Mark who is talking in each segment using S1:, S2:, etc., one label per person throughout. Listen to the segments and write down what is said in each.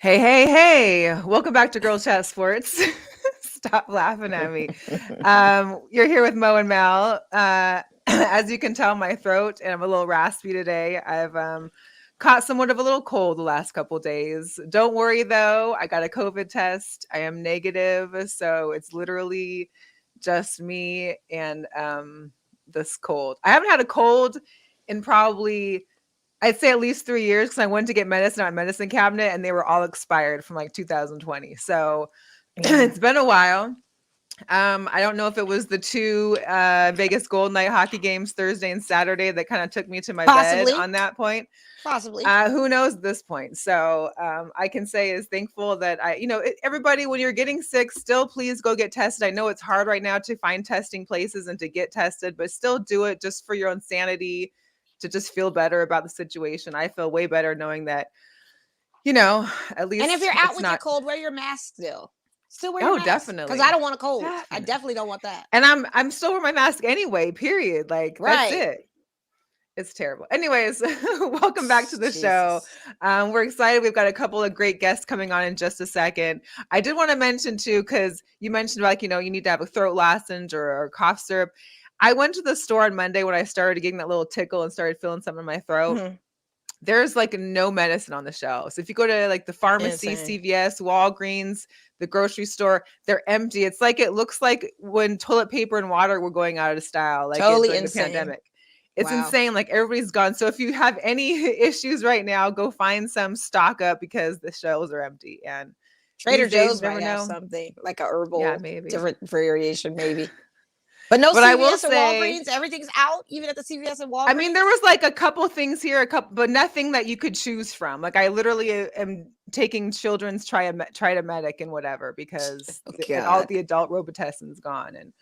S1: Hey, hey, hey. Welcome back to Girl Chat Sports. Stop laughing at me. You're here with Mo and Mal. As you can tell, my throat, and I'm a little raspy today. I've caught somewhat of a little cold the last couple days. Don't worry, though. I got a COVID test. I am negative, so it's literally just me and this cold. I haven't had a cold in probably I'd say at least 3 years because I went to get medicine at my medicine cabinet and they were all expired from like 2020. So it's been a while. I don't know if it was the two Vegas Golden Knight hockey games Thursday and Saturday that kind of took me to my bed on that point.
S2: Possibly.
S1: Who knows at this point? So I can say is thankful that everybody, when you're getting sick, still please go get tested. I know it's hard right now to find testing places and to get tested, but still do it just for your own sanity, to just feel better about the situation. I feel way better knowing that, at least.
S2: And if you're out with your cold, wear your mask still. Still wear your mask.
S1: Definitely.
S2: Because I don't want a cold. Definitely. I definitely don't want that.
S1: And I'm still wearing my mask anyway, period. Like, that's it. It's terrible. Anyways, welcome back to the show. We're excited. We've got a couple of great guests coming on in just a second. I did want to mention too, because you mentioned like, you need to have a throat lozenge or cough syrup. I went to the store on Monday when I started getting that little tickle and started feeling something in my throat. Mm-hmm. There's like no medicine on the shelves. If you go to like the pharmacy, CVS, Walgreens, the grocery store, they're empty. It's like, it looks like when toilet paper and water were going out of style, like during the pandemic. It's insane. Like, everybody's gone. So if you have any issues right now, go find some, stock up, because the shelves are empty. And
S2: Trader Joe's might have something like a herbal,
S1: maybe
S2: different variation, maybe. But no, CVS I will say, Walgreens, everything's out, even at the CVS and Walgreens.
S1: I mean, there was like a couple things here, but nothing that you could choose from. Like, I literally am taking children's Tritomedic and whatever, because all the adult Robitussin's gone. And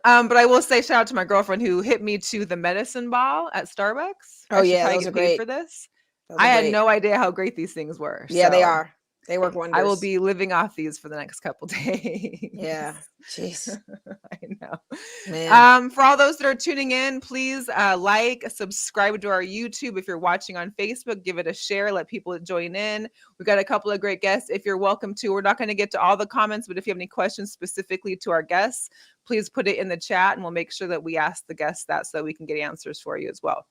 S1: but I will say, shout out to my girlfriend who hit me to the medicine ball at Starbucks.
S2: Oh yeah, those are great
S1: for this. I had no idea how great these things were.
S2: Yeah, they are. They work wonders.
S1: I will be living off these for the next couple days.
S2: Yeah. Jeez.
S1: I know.
S2: Man.
S1: For all those that are tuning in, please subscribe to our YouTube. If you're watching on Facebook, give it a share. Let people join in. We've got a couple of great guests. If you're welcome to, we're not going to get to all the comments, but if you have any questions specifically to our guests, please put it in the chat and we'll make sure that we ask the guests that so we can get answers for you as well.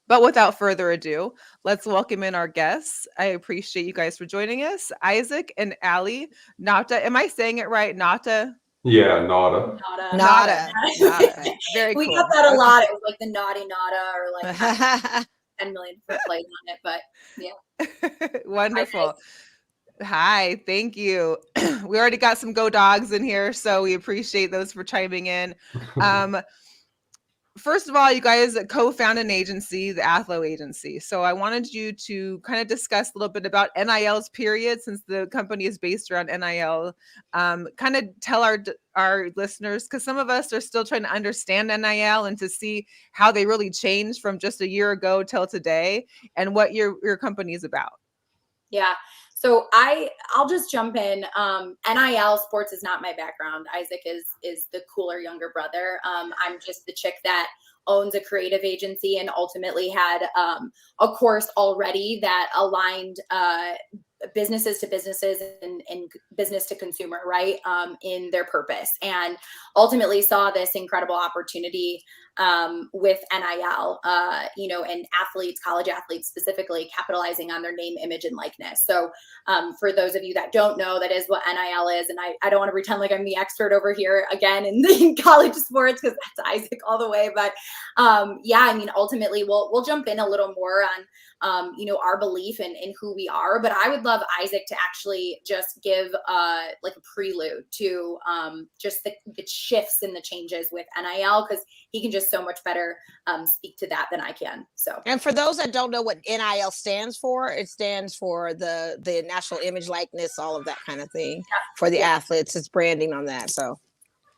S1: But without further ado, let's welcome in our guests. I appreciate you guys for joining us. Isaac and Aly Nauta. Am I saying it right? Nauta?
S3: Yeah, Nauta.
S1: Nauta. Very cool.
S4: We got that a lot. It was like the naughty Nauta, or like 10 million plays on it. But yeah.
S1: Wonderful. Hi, thank you. We already got some Go Dogs in here, so we appreciate those for chiming in. First of all, you guys co-founded an agency, the Athlo Agncy. So I wanted you to kind of discuss a little bit about NIL's period, since the company is based around NIL. Kind of tell our listeners, because some of us are still trying to understand NIL and to see how they really changed from just a year ago till today, and what your company is about.
S4: Yeah. So I'll just jump in. NIL sports is not my background. Isaac is the cooler younger brother. I'm just the chick that owns a creative agency and ultimately had a course already that aligned businesses to businesses and business to consumer, right, in their purpose, and ultimately saw this incredible opportunity with NIL, and athletes, college athletes specifically, capitalizing on their name, image, and likeness. So for those of you that don't know, that is what NIL is. And I don't want to pretend like I'm the expert over here again in college sports, because that's Isaac all the way. But ultimately we'll jump in a little more on our belief in who we are. But I would love Isaac to actually just give like a prelude to just the shifts and the changes with NIL, because he can just so much better speak to that than I can. So,
S2: and for those that don't know what NIL stands for, it stands for the national image, likeness, all of that kind of thing for the athletes. It's branding on that. So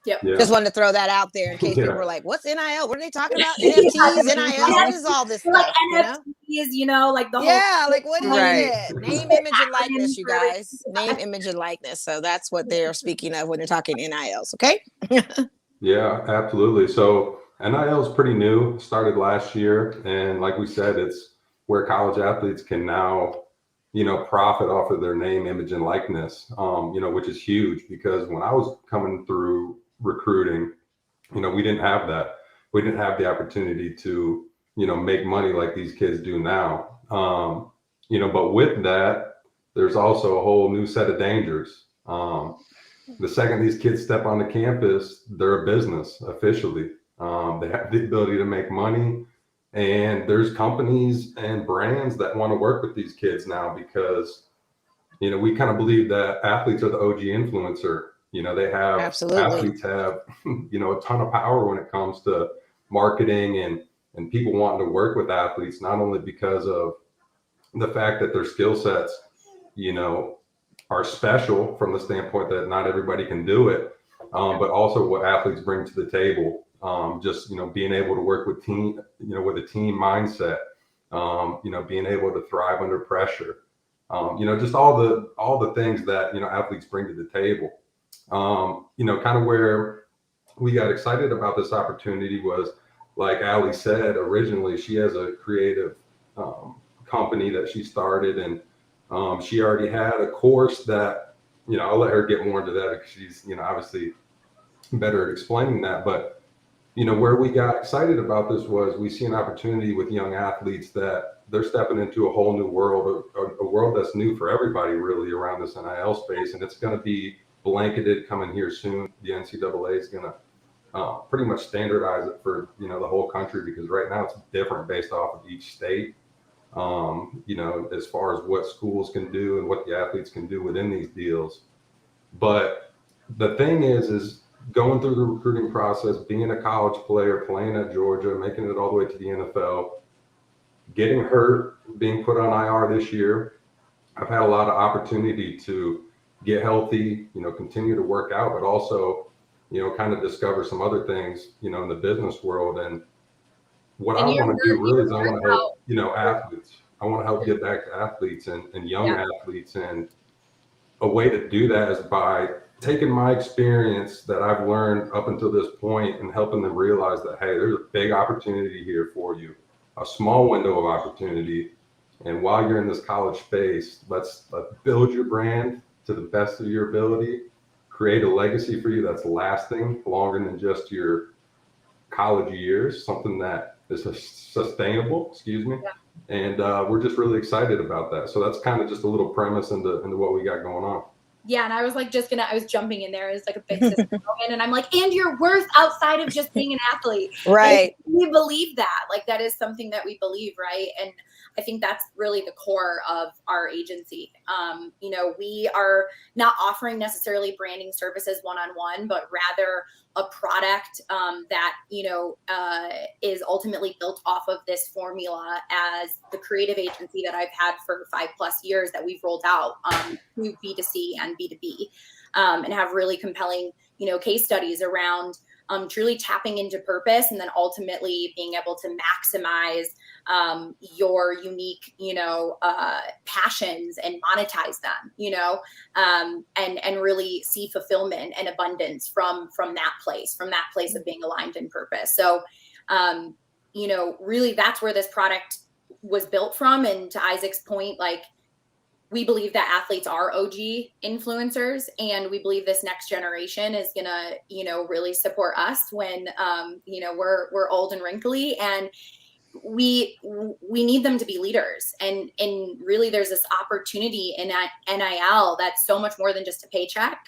S2: just wanted to throw that out there in case people were like, what's NIL? What are they talking about? NFTs, NIL, what is all this stuff?
S4: Like NFTs, like the whole
S2: like what is it? Name, image, and likeness, you guys. Name, image, and likeness. So that's what they're speaking of when they're talking NILs, okay?
S3: Yeah, absolutely. So NIL is pretty new, started last year. And like we said, it's where college athletes can now profit off of their name, image, and likeness, which is huge, because when I was coming through recruiting, we didn't have that. We didn't have the opportunity to, make money like these kids do now. But with that, there's also a whole new set of dangers. The second these kids step onto campus, they're a business officially. They have the ability to make money. And there's companies and brands that want to work with these kids now because, we kind of believe that athletes are the OG influencer. They have athletes have, a ton of power when it comes to marketing and people wanting to work with athletes, not only because of the fact that their skill sets, are special from the standpoint that not everybody can do it, but also what athletes bring to the table. Just, being able to work with team, with a team mindset, being able to thrive under pressure, just all the things that, athletes bring to the table. Kind of where we got excited about this opportunity was, like Ali said, originally she has a creative company that she started, and she already had a course that, I'll let her get more into that because she's, obviously better at explaining that. But where we got excited about this was we see an opportunity with young athletes that they're stepping into a whole new world, a world that's new for everybody really around this NIL space. And it's going to be blanketed coming here soon. The NCAA is going to pretty much standardize it for, the whole country, because right now it's different based off of each state, as far as what schools can do and what the athletes can do within these deals. But the thing is going through the recruiting process, being a college player, playing at Georgia, making it all the way to the NFL, getting hurt, being put on IR this year. I've had a lot of opportunity to get healthy, continue to work out, but also, kind of discover some other things, in the business world. And what I want to do really is I want to help, athletes. I want to help get back to athletes and young athletes. And a way to do that is by taking my experience that I've learned up until this point and helping them realize that, hey, there's a big opportunity here for you, a small window of opportunity. And while you're in this college space, let's build your brand to the best of your ability, create a legacy for you that's lasting longer than just your college years, something that is sustainable, And we're just really excited about that. So that's kind of just a little premise into what we got going on.
S4: Yeah, and I was like I was jumping in there as like a big sister moment, and I'm like, and your worth outside of just being an athlete.
S2: Right.
S4: And we believe that. Like, that is something that we believe, right? And I think that's really the core of our agency. We are not offering necessarily branding services one-on-one, but rather a product that, is ultimately built off of this formula as the creative agency that I've had for 5+ years that we've rolled out through B2C and B2B, and have really compelling, case studies around truly tapping into purpose, and then ultimately being able to maximize your unique, passions and monetize them, and really see fulfillment and abundance from that place of being aligned in purpose. So, really that's where this product was built from. And to Isaac's point, like, we believe that athletes are OG influencers, and we believe this next generation is gonna, really support us when, we're old and wrinkly, and we need them to be leaders. And really there's this opportunity in that NIL that's so much more than just a paycheck,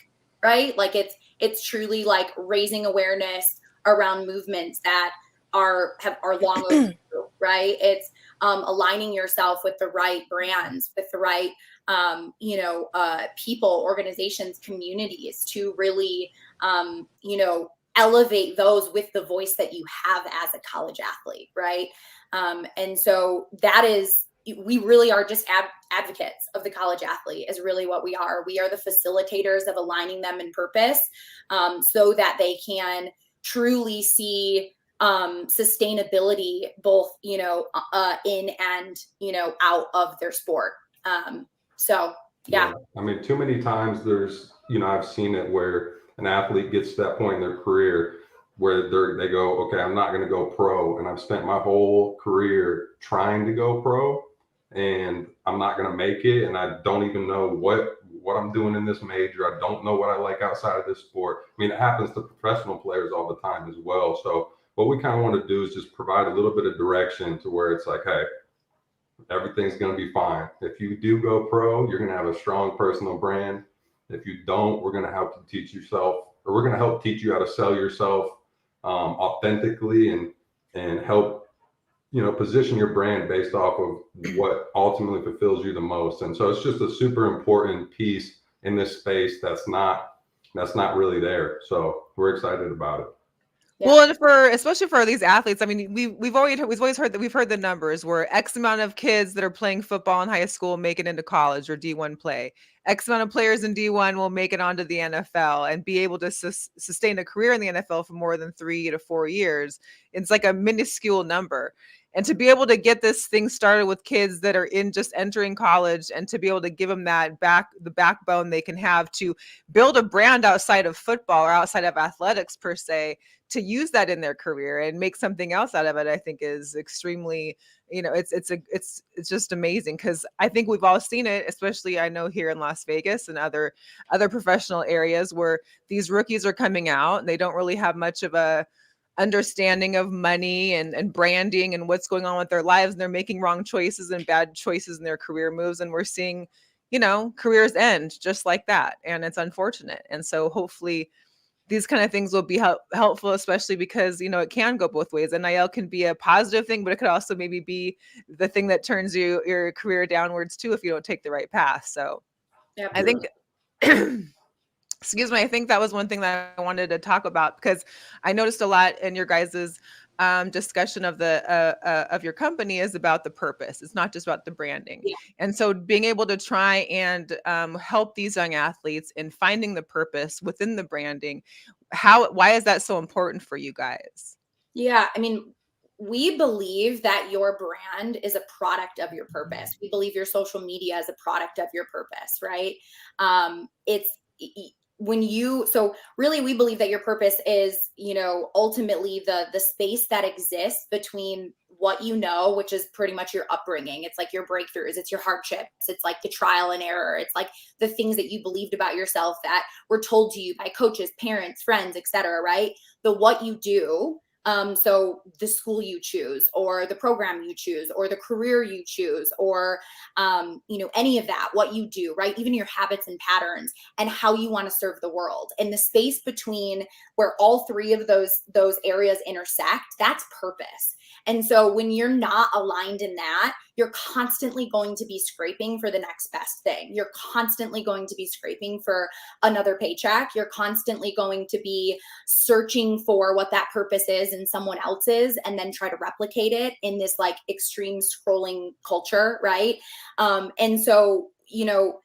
S4: right? Like it's truly like raising awareness around movements that are long overdue, right? It's aligning yourself with the right brands, with the right people, organizations, communities to really elevate those with the voice that you have as a college athlete, right? And so that is, we really are just advocates of the college athlete is really what we are. We are the facilitators of aligning them in purpose, so that they can truly see sustainability both, in and, out of their sport. So, yeah.
S3: I mean, too many times there's, I've seen it where an athlete gets to that point in their career where they go, okay, I'm not going to go pro. And I've spent my whole career trying to go pro. and I'm not going to make it, and I don't even know what I'm doing in this major. I don't know what I like outside of this sport. I mean, it happens to professional players all the time as well. So what we kind of want to do is just provide a little bit of direction to where it's like, hey, everything's going to be fine. If you do go pro, you're going to have a strong personal brand. If you don't, we're going to help you teach yourself, or we're going to help teach you how to sell yourself authentically, and help, you know, position your brand based off of what ultimately fulfills you the most. And so it's just a super important piece in this space that's not really there. So we're excited about it.
S1: Yeah. Well, and especially for these athletes, I mean, we've always heard that, we've heard the numbers where X amount of kids that are playing football in high school make it into college or D1 play. X amount of players in D1 will make it onto the NFL and be able to sustain a career in the NFL for more than 3 to 4 years. It's like a minuscule number. And to be able to get this thing started with kids that are just entering college, and to be able to give them the backbone they can have to build a brand outside of football or outside of athletics per se, to use that in their career and make something else out of it, I think is extremely, you know, it's just amazing, because I think we've all seen it, especially I know here in Las Vegas and other professional areas where these rookies are coming out and they don't really have much of a understanding of money and branding and what's going on with their lives, and they're making wrong choices and bad choices in their career moves, and we're seeing, you know, careers end just like that, and it's unfortunate. And so hopefully these kind of things will be helpful, especially because, you know, it can go both ways. NIL can be a positive thing, but it could also maybe be the thing that turns your career downwards too if you don't take the right path. So yeah, I think excuse me, I think that was one thing that I wanted to talk about, because I noticed a lot in your guys's discussion of of your company is about the purpose. It's not just about the branding. Yeah. And so being able to try and help these young athletes in finding the purpose within the branding, why is that so important for you guys? Yeah, I mean, we believe that your brand is a product of your purpose. We believe your social media is a product of your purpose, right? So really we believe that your purpose is, you know, ultimately the space that exists between what you know, which is pretty much your upbringing. It's like your breakthroughs, it's your hardships, it's like the trial and error. It's like the things that you believed about yourself that were told to you by coaches, parents, friends, etc. Right? The what you do. So the school you choose, or the program you choose, or the career you choose, or, you know, any of that, what you do, right? Even your habits and patterns, and how you want to serve the world. And the space between where all three of those areas intersect, that's purpose. And so when you're not aligned in that, you're constantly going to be scraping for the next best thing. You're constantly going to be scraping for another paycheck. You're constantly going to be searching for what that purpose is in someone else's, and then try to replicate it in this like extreme scrolling culture, right? And so, you know,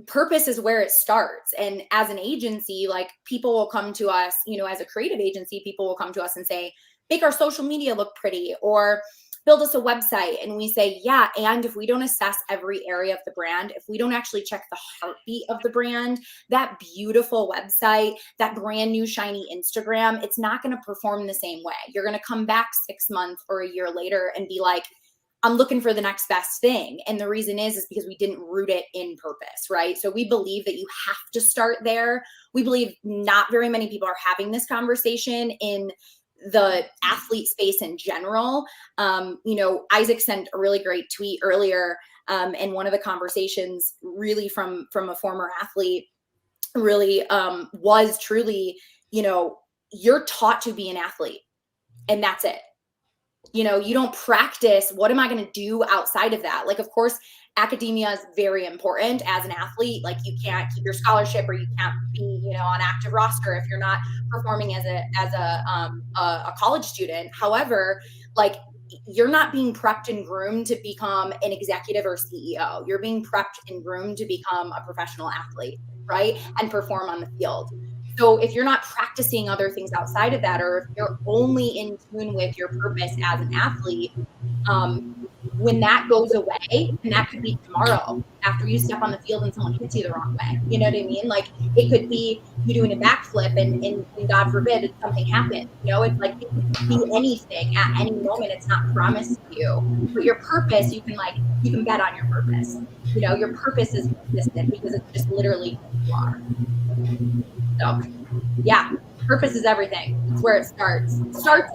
S1: purpose is where it starts. And as an agency, like, people will come to us, you know, as a creative agency, people will come to us and say, make our social media look pretty, or build us a website. And we say, yeah, and if we don't assess every area of the brand, if we don't actually check the heartbeat of the brand, that beautiful website, that brand new shiny Instagram, it's not going to perform the same way. You're going to come back 6 months or a year later and be like, I'm looking for the next best thing. And the reason is because we didn't root it in purpose, right? So we believe that you have to start there. We believe not very many people are having this conversation in the athlete space in general. You know, Isaac sent a really great tweet earlier, and one of the conversations really from a former athlete really was truly, you know, you're taught to be an athlete, and that's it. You know, you don't practice, what am I going to do outside of that? Like, of course, academia is very important as an athlete. Like, you can't keep your scholarship, or you can't be, you know, on active roster if you're not performing as a college student. However, like, you're not being prepped and groomed to become an executive or CEO. You're being prepped and groomed to become a professional athlete, right? And perform on the field. So if you're not practicing other things outside of that, or if you're only in tune with your purpose as an athlete,
S4: when that goes away, and that could be tomorrow after you step on the field and someone hits you the wrong way. You know what I mean? Like it could be you doing a backflip and God forbid something happens. You know, it's like it could be anything at any moment. It's not promised to you. But your purpose, you can bet on your purpose. You know, your purpose is consistent because it's just literally who you are. So yeah, purpose is everything. It's where it starts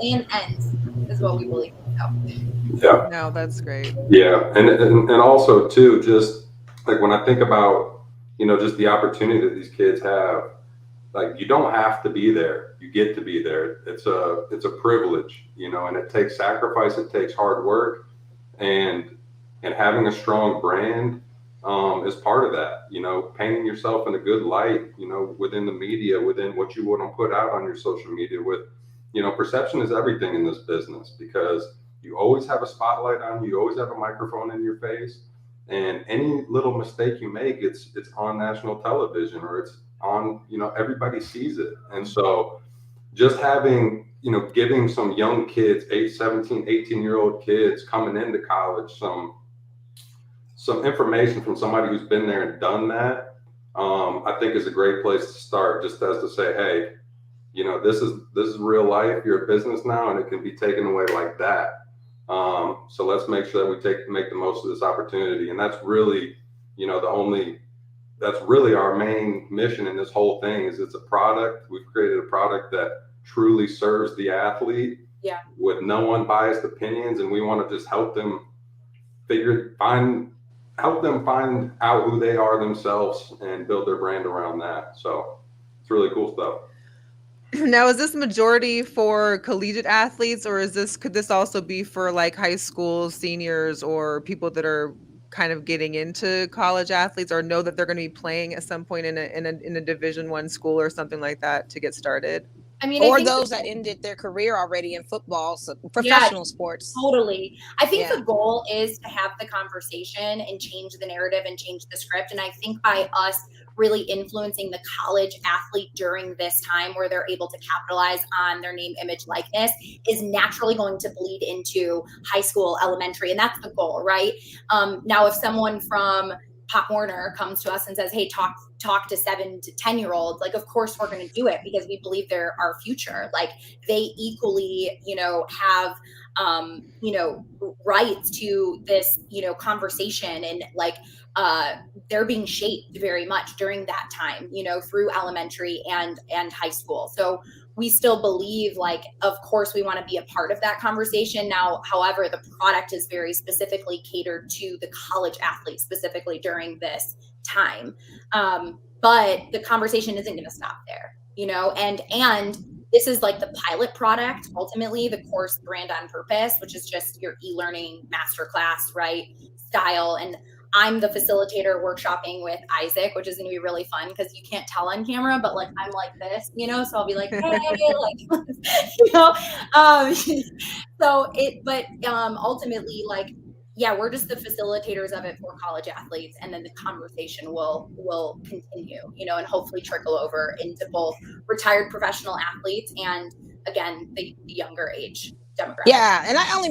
S4: and ends is what we believe. So.
S3: Yeah.
S1: No, that's great.
S3: Yeah. And also too, just like when I think about, you know, just the opportunity that these kids have, like you don't have to be there. You get to be there. It's a privilege, you know, and it takes sacrifice. It takes hard work, and having a strong brand is part of that. You know, painting yourself in a good light, you know, within the media, within what you want to put out on your social media. With, you know, perception is everything in this business because you always have a spotlight on you. You always have a microphone in your face, and any little mistake you make, it's on national television, or it's on, you know, everybody sees it. And so just having, you know, giving some young kids, 17, 18-year-old kids coming into college, some information from somebody who's been there and done that, I think is a great place to start, just as to say, hey, you know, this is real life. You're a business now, and it can be taken away like that. So let's make sure that we make the most of this opportunity. And that's really, you know, that's really our main mission in this whole thing. Is it's a product. We've created a product that truly serves the athlete, with no unbiased opinions, and we want to just help them find out who they are themselves and build their brand around that. So it's really cool stuff.
S1: Now, is this majority for collegiate athletes, or could this also be for like high school seniors or people that are kind of getting into college athletes, or know that they're going to be playing at some point in a Division I school or something like that to get started?
S2: I mean, or those that ended their career already in football, so professional sports.
S4: Totally. I think the goal is to have the conversation and change the narrative and change the script. And I think by us really influencing the college athlete during this time where they're able to capitalize on their name, image, likeness is naturally going to bleed into high school, elementary. And that's the goal, right? Now, if someone from Pop Warner comes to us and says, hey, talk to 7 to 10-year-olds, like, of course we're going to do it because we believe they're our future. Like they equally, you know, have, you know, rights to this, you know, conversation, and like, they're being shaped very much during that time, you know, through elementary and high school. So we still believe, like, of course we want to be a part of that conversation. Now, however, the product is very specifically catered to the college athlete specifically during this time. But the conversation isn't going to stop there, you know, and this is like the pilot product, ultimately the course Brand on Purpose, which is just your e-learning masterclass, right, style. And I'm the facilitator workshopping with Isaac, which is going to be really fun because you can't tell on camera, but like I'm like this, you know, so I'll be like, hey, like, you know, ultimately, like, yeah, we're just the facilitators of it for college athletes, and then the conversation will continue, you know, and hopefully trickle over into both retired professional athletes and, again, the younger age demographic.
S2: Yeah, and I only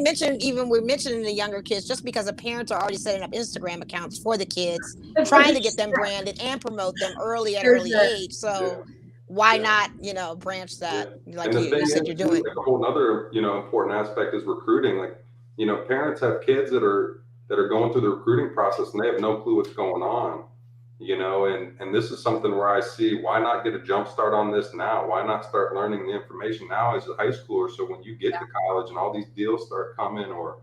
S2: we're mentioning the younger kids just because the parents are already setting up Instagram accounts for the kids, trying to get them branded and promote them early at early age. So why not, you know, branch that like you said you're doing?
S3: Like a whole other, you know, important aspect is recruiting. Like, you know, parents have kids that are going through the recruiting process and they have no clue what's going on, you know, and this is something where I see, why not get a jump start on this now? Why not start learning the information now as a high schooler? So when you get to college and all these deals start coming, or,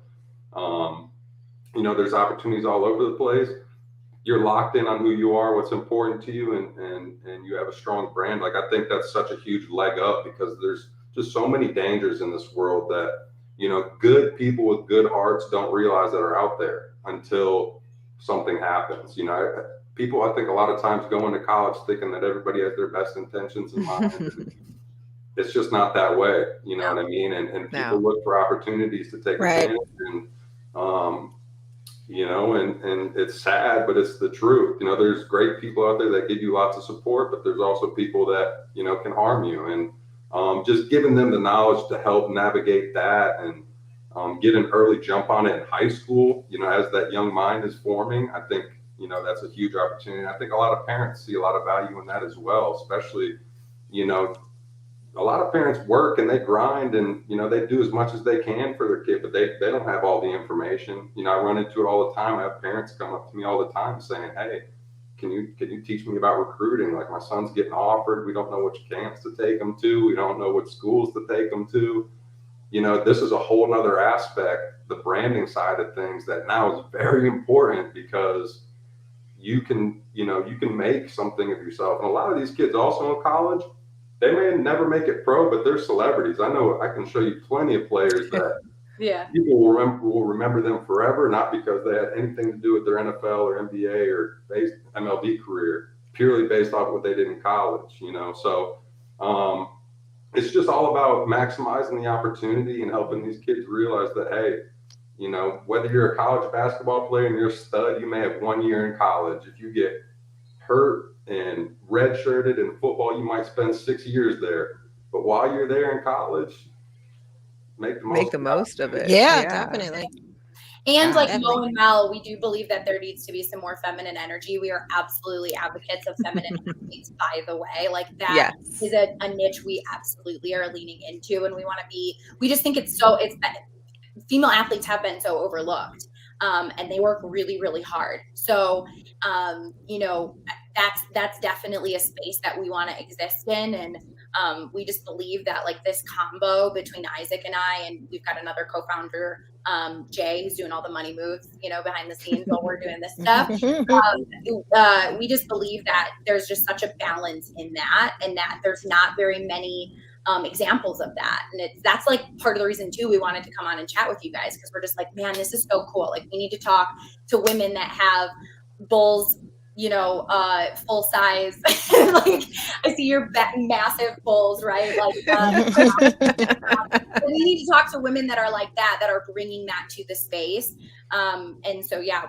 S3: you know, there's opportunities all over the place, you're locked in on who you are, what's important to you, and you have a strong brand. Like, I think that's such a huge leg up because there's just so many dangers in this world that, you know, good people with good hearts don't realize that are out there until something happens. You know, people, I think a lot of times go into college thinking that everybody has their best intentions in mind. It's just not that way. You know what I mean? And people look for opportunities to take advantage, and, you know, and it's sad, but it's the truth. You know, there's great people out there that give you lots of support, but there's also people that, you know, can harm you. And just giving them the knowledge to help navigate that, and get an early jump on it in high school, you know, as that young mind is forming. I think, you know, that's a huge opportunity. I think a lot of parents see a lot of value in that as well, especially, you know, a lot of parents work and they grind and, you know, they do as much as they can for their kid, but they don't have all the information. You know, I run into it all the time. I have parents come up to me all the time saying, hey, can you teach me about recruiting? Like, my son's getting offered. We don't know which camps to take him to. We don't know which schools to take him to. You know, this is a whole nother aspect, the branding side of things, that now is very important, because you can make something of yourself. And a lot of these kids also in college, they may never make it pro, but they're celebrities. I know I can show you plenty of players that people will remember them forever, not because they had anything to do with their NFL or NBA or MLB career, purely based off what they did in college, you know. So it's just all about maximizing the opportunity and helping these kids realize that, hey, you know, whether you're a college basketball player and you're a stud, you may have 1 year in college. If you get hurt and redshirted in football, you might spend 6 years there. But while you're there in college, make the most of it.
S2: Yeah, definitely.
S4: And like Mo and Mel, we do believe that there needs to be some more feminine energy. We are absolutely advocates of feminine athletes, by the way. Like, that is a niche we absolutely are leaning into, and we just think it's female athletes have been so overlooked, and they work really, really hard. So, you know, that's definitely a space that we want to exist in. And we just believe that, like, this combo between Isaac and I, and we've got another co-founder, Jay, who's doing all the money moves, you know, behind the scenes while we're doing this stuff. We just believe that there's just such a balance in that, and that there's not very many examples of that. And that's like part of the reason too we wanted to come on and chat with you guys, because we're just like, man, this is so cool. Like, we need to talk to women that have bulls, you know, full size. Like, I see your massive bulls, right? Like, we need to talk to women that are like that are bringing that to the space. And so, yeah,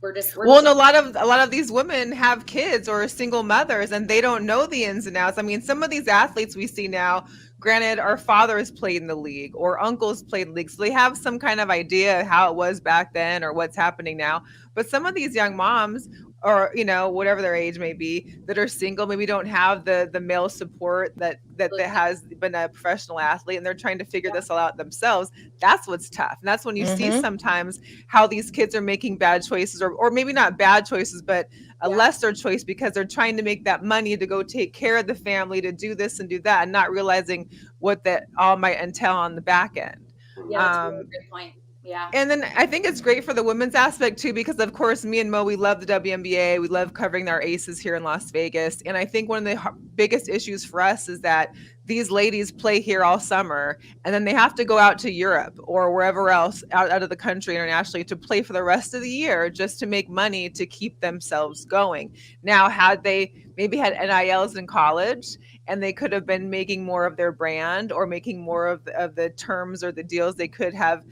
S1: and a lot of these women have kids or are single mothers, and they don't know the ins and outs. I mean, some of these athletes we see now, granted, our fathers played in the league or uncles played in the league, so they have some kind of idea how it was back then or what's happening now. But some of these young moms, or, you know, whatever their age may be, that are single, maybe don't have the male support that has been a professional athlete, and they're trying to figure this all out themselves. That's what's tough. And that's when you see sometimes how these kids are making bad choices, or maybe not bad choices, but a lesser choice, because they're trying to make that money to go take care of the family, to do this and do that, and not realizing what that all might entail on the back end.
S4: Yeah, that's a really good point. Yeah.
S1: And then I think it's great for the women's aspect too, because of course, me and Mo, we love the WNBA. We love covering our aces here in Las Vegas. And I think one of the biggest issues for us is that these ladies play here all summer, and then they have to go out to Europe or wherever else out of the country internationally to play for the rest of the year, just to make money to keep themselves going. Now, had they maybe had NILs in college, and they could have been making more of their brand, or making more of the terms or the deals, they could have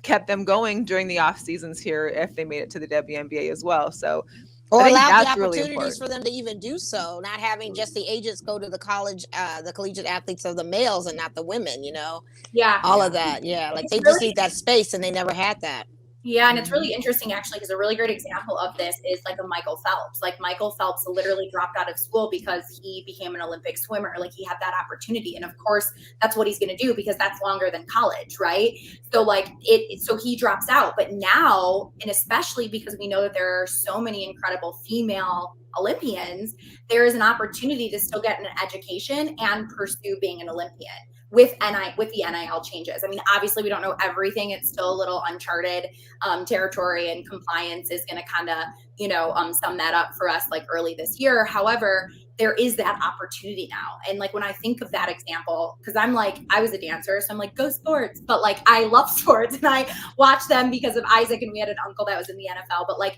S1: kept them going during the off seasons here if they made it to the WNBA as well. So,
S2: or allow the opportunities for them to even do so, not having just the agents go to the collegiate athletes of the males and not the women, you know?
S4: Yeah.
S2: All of that. Yeah. Like, they just need that space, and they never had that.
S4: Yeah, and it's really interesting, actually, because a really great example of this is like a Michael Phelps. Like, Michael Phelps literally dropped out of school because he became an Olympic swimmer. Like, he had that opportunity. And of course, that's what he's going to do, because that's longer than college, right? So like so he drops out. But now, and especially because we know that there are so many incredible female Olympians, there is an opportunity to still get an education and pursue being an Olympian with the NIL changes. I mean, obviously we don't know everything. It's still a little uncharted territory, and compliance is going to kind of, you know, sum that up for us like early this year. However, there is that opportunity now. And like, when I think of that example, because I'm like, I was a dancer, so I'm like, go sports. But like, I love sports, and I watch them because of Isaac, and we had an uncle that was in the NFL. But like,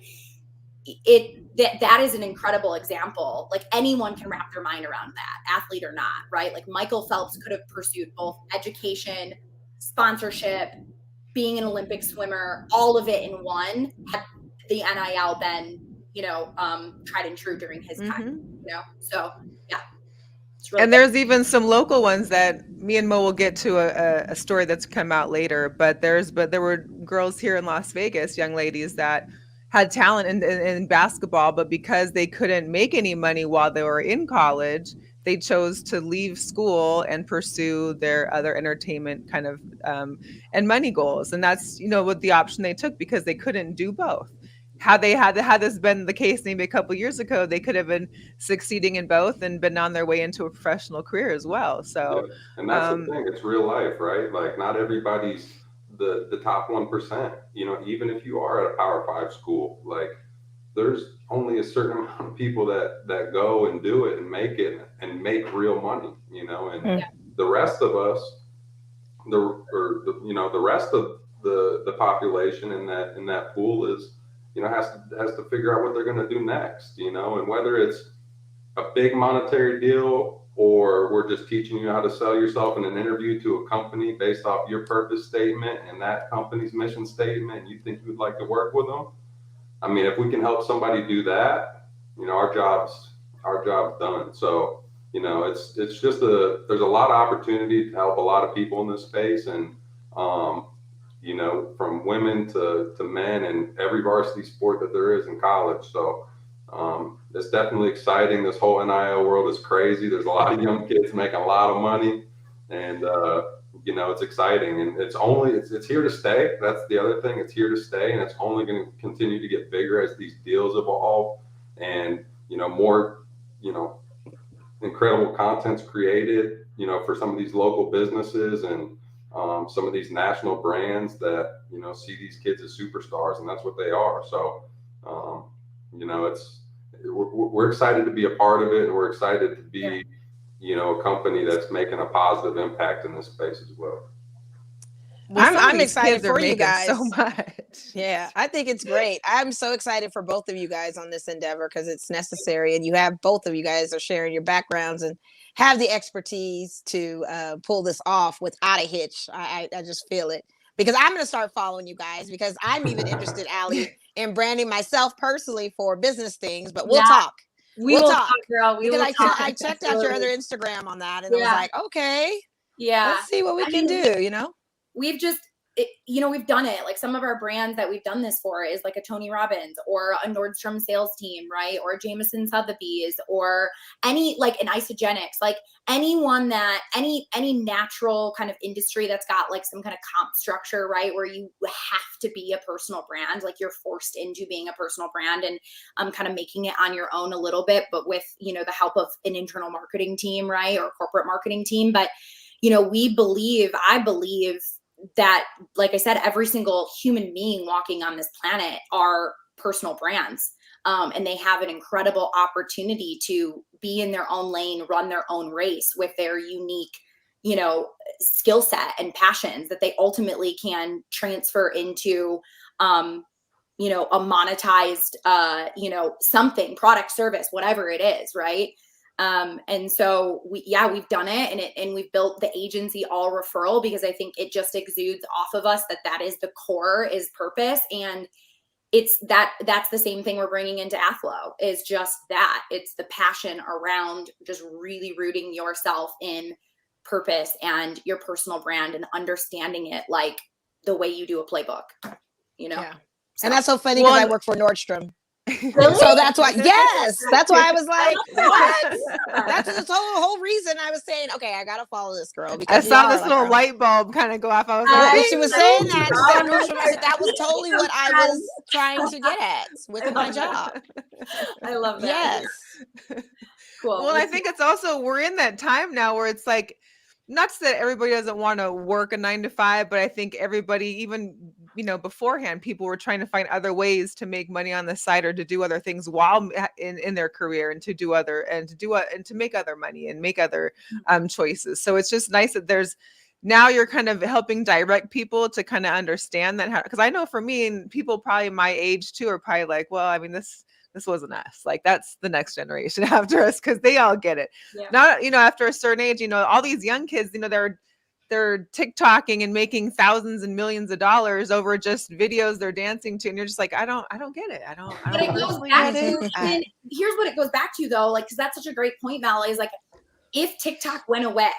S4: that is an incredible example. Like, anyone can wrap their mind around that, athlete or not, right? Like, Michael Phelps could have pursued both education, sponsorship, being an Olympic swimmer, all of it in one, had the NIL been, you know, tried and true during his time, you know? So, yeah. Really
S1: and there's even some local ones that me and Mo will get to a story that's come out later. But there were girls here in Las Vegas, young ladies that had talent in basketball, but because they couldn't make any money while they were in college, they chose to leave school and pursue their other entertainment kind of and money goals. And that's, what the option they took, because they couldn't do both. Had this been the case maybe a couple years ago, they could have been succeeding in both and been on their way into a professional career as well. So,
S3: and that's the thing. It's real life, right? Like, not everybody's the top 1%. Even if you are at a Power 5 school, like, there's only a certain amount of people that go and do it and make real money. And the rest of us, the rest of the population in that pool is, has to figure out what they're going to do next, and whether it's a big monetary deal or we're just teaching you how to sell yourself in an interview to a company based off your purpose statement and that company's mission statement, and you think you'd like to work with them. I mean, if we can help somebody do that, our job's done. So, it's just there's a lot of opportunity to help a lot of people in this space, and from women to men and every varsity sport that there is in college. So it's definitely exciting. This whole NIL world is crazy. There's a lot of young kids making a lot of money, and it's exciting, and it's here to stay. That's the other thing. It's here to stay, and it's only going to continue to get bigger as these deals evolve, and more incredible content's created for some of these local businesses and some of these national brands that see these kids as superstars, and that's what they are. So we're excited to be a part of it, and we're excited to be a company that's making a positive impact in this space as well.
S2: I'm excited for you guys
S1: so much.
S2: Yeah, I think it's great. I'm so excited for both of you guys on this endeavor, because it's necessary, and both of you guys are sharing your backgrounds and have the expertise to pull this off without a hitch. I just feel it, because I'm going to start following you guys, because I'm even interested, Aly, in branding myself personally for business things. But we'll talk.
S4: We'll talk, girl.
S2: I checked out your other Instagram on that, and I was like, okay, let's see what we can do.
S4: We've just, we've done it. Like, some of our brands that we've done this for is like a Tony Robbins or a Nordstrom sales team, right? Or a Jameson Sotheby's, or an Isogenics, like anyone any natural kind of industry that's got like some kind of comp structure, right? Where you have to be a personal brand, like you're forced into being a personal brand, and kind of making it on your own a little bit, but with, the help of an internal marketing team, right? Or corporate marketing team. But, I believe that, like I said, every single human being walking on this planet are personal brands. And they have an incredible opportunity to be in their own lane, run their own race with their unique, skill set and passions that they ultimately can transfer into, a monetized, something, product, service, whatever it is. Right. And so we've done it, and we've built the agency all referral, because I think it just exudes off of us that is the core, is purpose. And that's the same thing we're bringing into Athlo, is just that. It's the passion around just really rooting yourself in purpose and your personal brand, and understanding it like the way you do a playbook,
S2: Yeah. So, and that's so funny, because I work for Nordstrom. Really? So that's why, that's why I was like, what? That's the whole reason I was saying, okay, I gotta follow this girl, because
S1: I saw this little light bulb kind of go off. I was like,
S2: she was saying that. I said, that was totally what I was trying to get at with my job.
S4: I love that.
S2: Yes.
S4: Cool.
S1: Well, I think it's also, we're in that time now where it's like, not that everybody doesn't want to work a 9-to-5, but I think everybody, even, beforehand, people were trying to find other ways to make money on the side, or to do other things while in their career, and to make other money and make other choices. So it's just nice that now you're kind of helping direct people to kind of understand that, because I know for me, and people probably my age too are probably like, well, I mean, this wasn't us. Like, that's the next generation after us, because they all get it. Yeah. Not, after a certain age, all these young kids, they're TikToking and making thousands and millions of dollars over just videos they're dancing to, and you're just like, I don't get it.
S4: But it goes back to, here's what it goes back to, though, like, because that's such a great point, Val, is like, if TikTok went away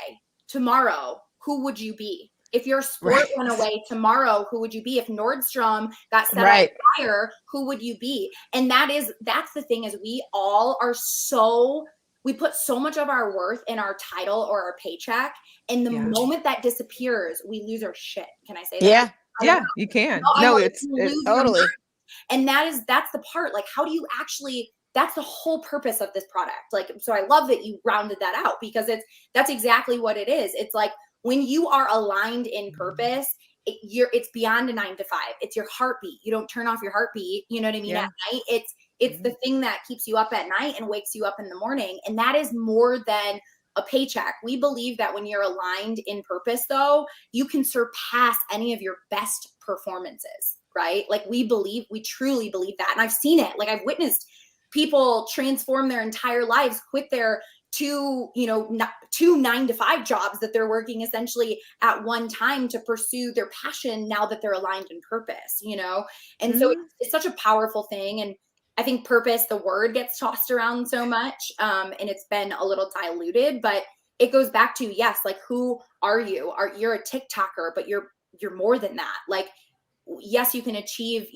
S4: tomorrow, who would you be? If your sport went away tomorrow, who would you be? If Nordstrom got set on fire, who would you be? And that's the thing, is we all are we put so much of our worth in our title or our paycheck. And the moment that disappears, we lose our shit. Can I say that?
S1: Yeah, you can. It's
S2: totally.
S4: And that's the part, like, how do you actually, that's the whole purpose of this product. Like, so I love that you rounded that out, because that's exactly what it is. It's like, when you are aligned in purpose, it's beyond a 9 to 5. It's your heartbeat. You don't turn off your heartbeat. You know what I mean? At night, it's the thing that keeps you up at night and wakes you up in the morning. And that is more than a paycheck. We believe that when you're aligned in purpose, though, you can surpass any of your best performances, right? Like, we truly believe that. And I've seen it. Like, I've witnessed people transform their entire lives, quit their two 9 to 5 jobs that they're working essentially at one time to pursue their passion, now that they're aligned in purpose, And so it's such a powerful thing. And I think purpose, the word, gets tossed around so much, and it's been a little diluted, but it goes back to, yes, like, who are you? You're a TikToker, but you're more than that. Like, yes, you can achieve,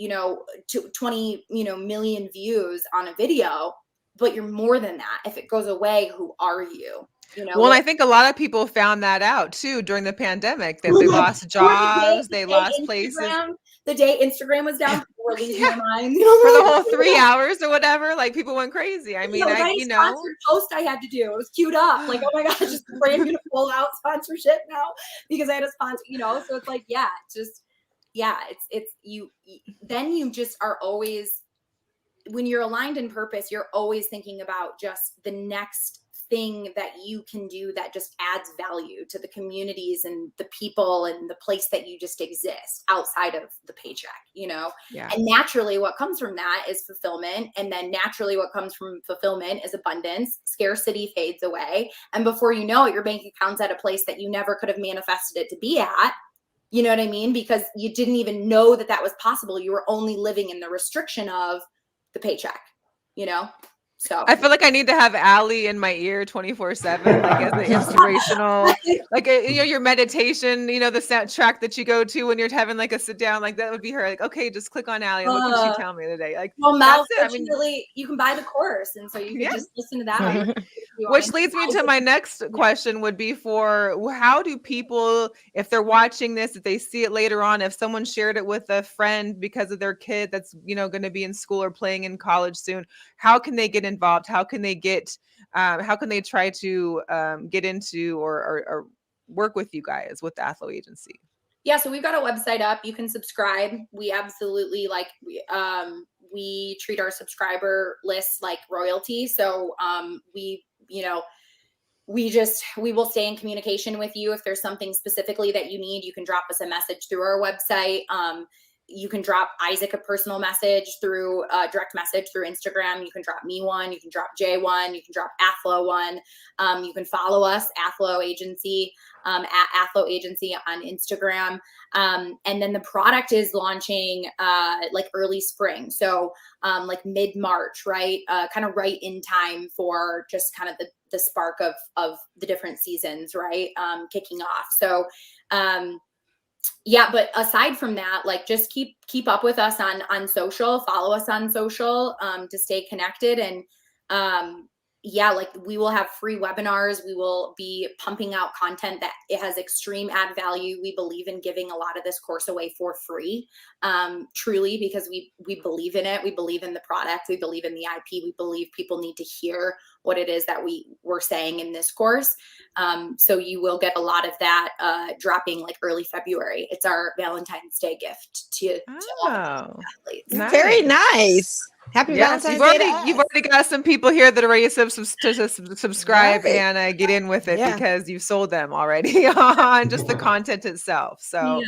S4: 20, million views on a video, but you're more than that. If it goes away, who are you?
S1: Well, I think a lot of people found that out too during the pandemic, that they lost jobs, they lost places.
S4: The day Instagram was down, people were losing their minds.
S1: For the whole 3 hours or whatever, like, people went crazy. I mean,
S4: sponsored post I had to do. It was queued up. Like, oh my gosh, just brand gonna pull out sponsorship now because I had a sponsor, So it's like, it's you. Then you just are always, when you're aligned in purpose, you're always thinking about just the next thing that you can do that just adds value to the communities and the people and the place that you just exist outside of the paycheck, And naturally what comes from that is fulfillment. And then naturally what comes from fulfillment is abundance. Scarcity fades away. And before you know it, your bank account's at a place that you never could have manifested it to be at. You know what I mean? Because you didn't even know that was possible. You were only living in the restriction of the paycheck, So
S1: I feel like I need to have Aly in my ear 24/7, like, as the inspirational, like, your meditation, the soundtrack that you go to when you're having like a sit down, like, that would be her. Like, okay, just click on Aly and what can she tell me today? Like,
S4: well, Mel, fortunately, you can buy the course, and so you can just listen to that.
S1: Which leads me to my next question would be, for how do people, if they're watching this, if they see it later on, if someone shared it with a friend because of their kid that's, going to be in school or playing in college soon, how can they get involved? How can they try to get into or work with you guys, with the Athlo Agency?
S4: Yeah, so we've got a website up. You can subscribe. We absolutely we treat our subscriber lists like royalty. So we will stay in communication with you. If there's something specifically that you need, you can drop us a message through our website. You can drop Isaac a personal message through direct message through Instagram. You can drop me one. You can drop Jay one. You can drop Athlo one. You can follow us, Athlo Agency, at Athlo Agency on Instagram. And then the product is launching like early spring. So like mid-March, right? Kind of right in time for just kind of the spark of the different seasons, right? Kicking off. So yeah, but aside from that, like, just keep up with us on social, follow us on social to stay connected. And like, we will have free webinars. We will be pumping out content that it has extreme add value. We believe in giving a lot of this course away for free, truly, because we believe in it. We believe in the product. We believe in the IP. We believe people need to hear what it is that we're saying in this course. So you will get a lot of that dropping like early February. It's our Valentine's Day gift to all the athletes.
S2: Nice. Very nice. Happy Valentine's Day.
S1: You've already got some people here that are ready to subscribe and get in with it because you've sold them already on just the content itself. So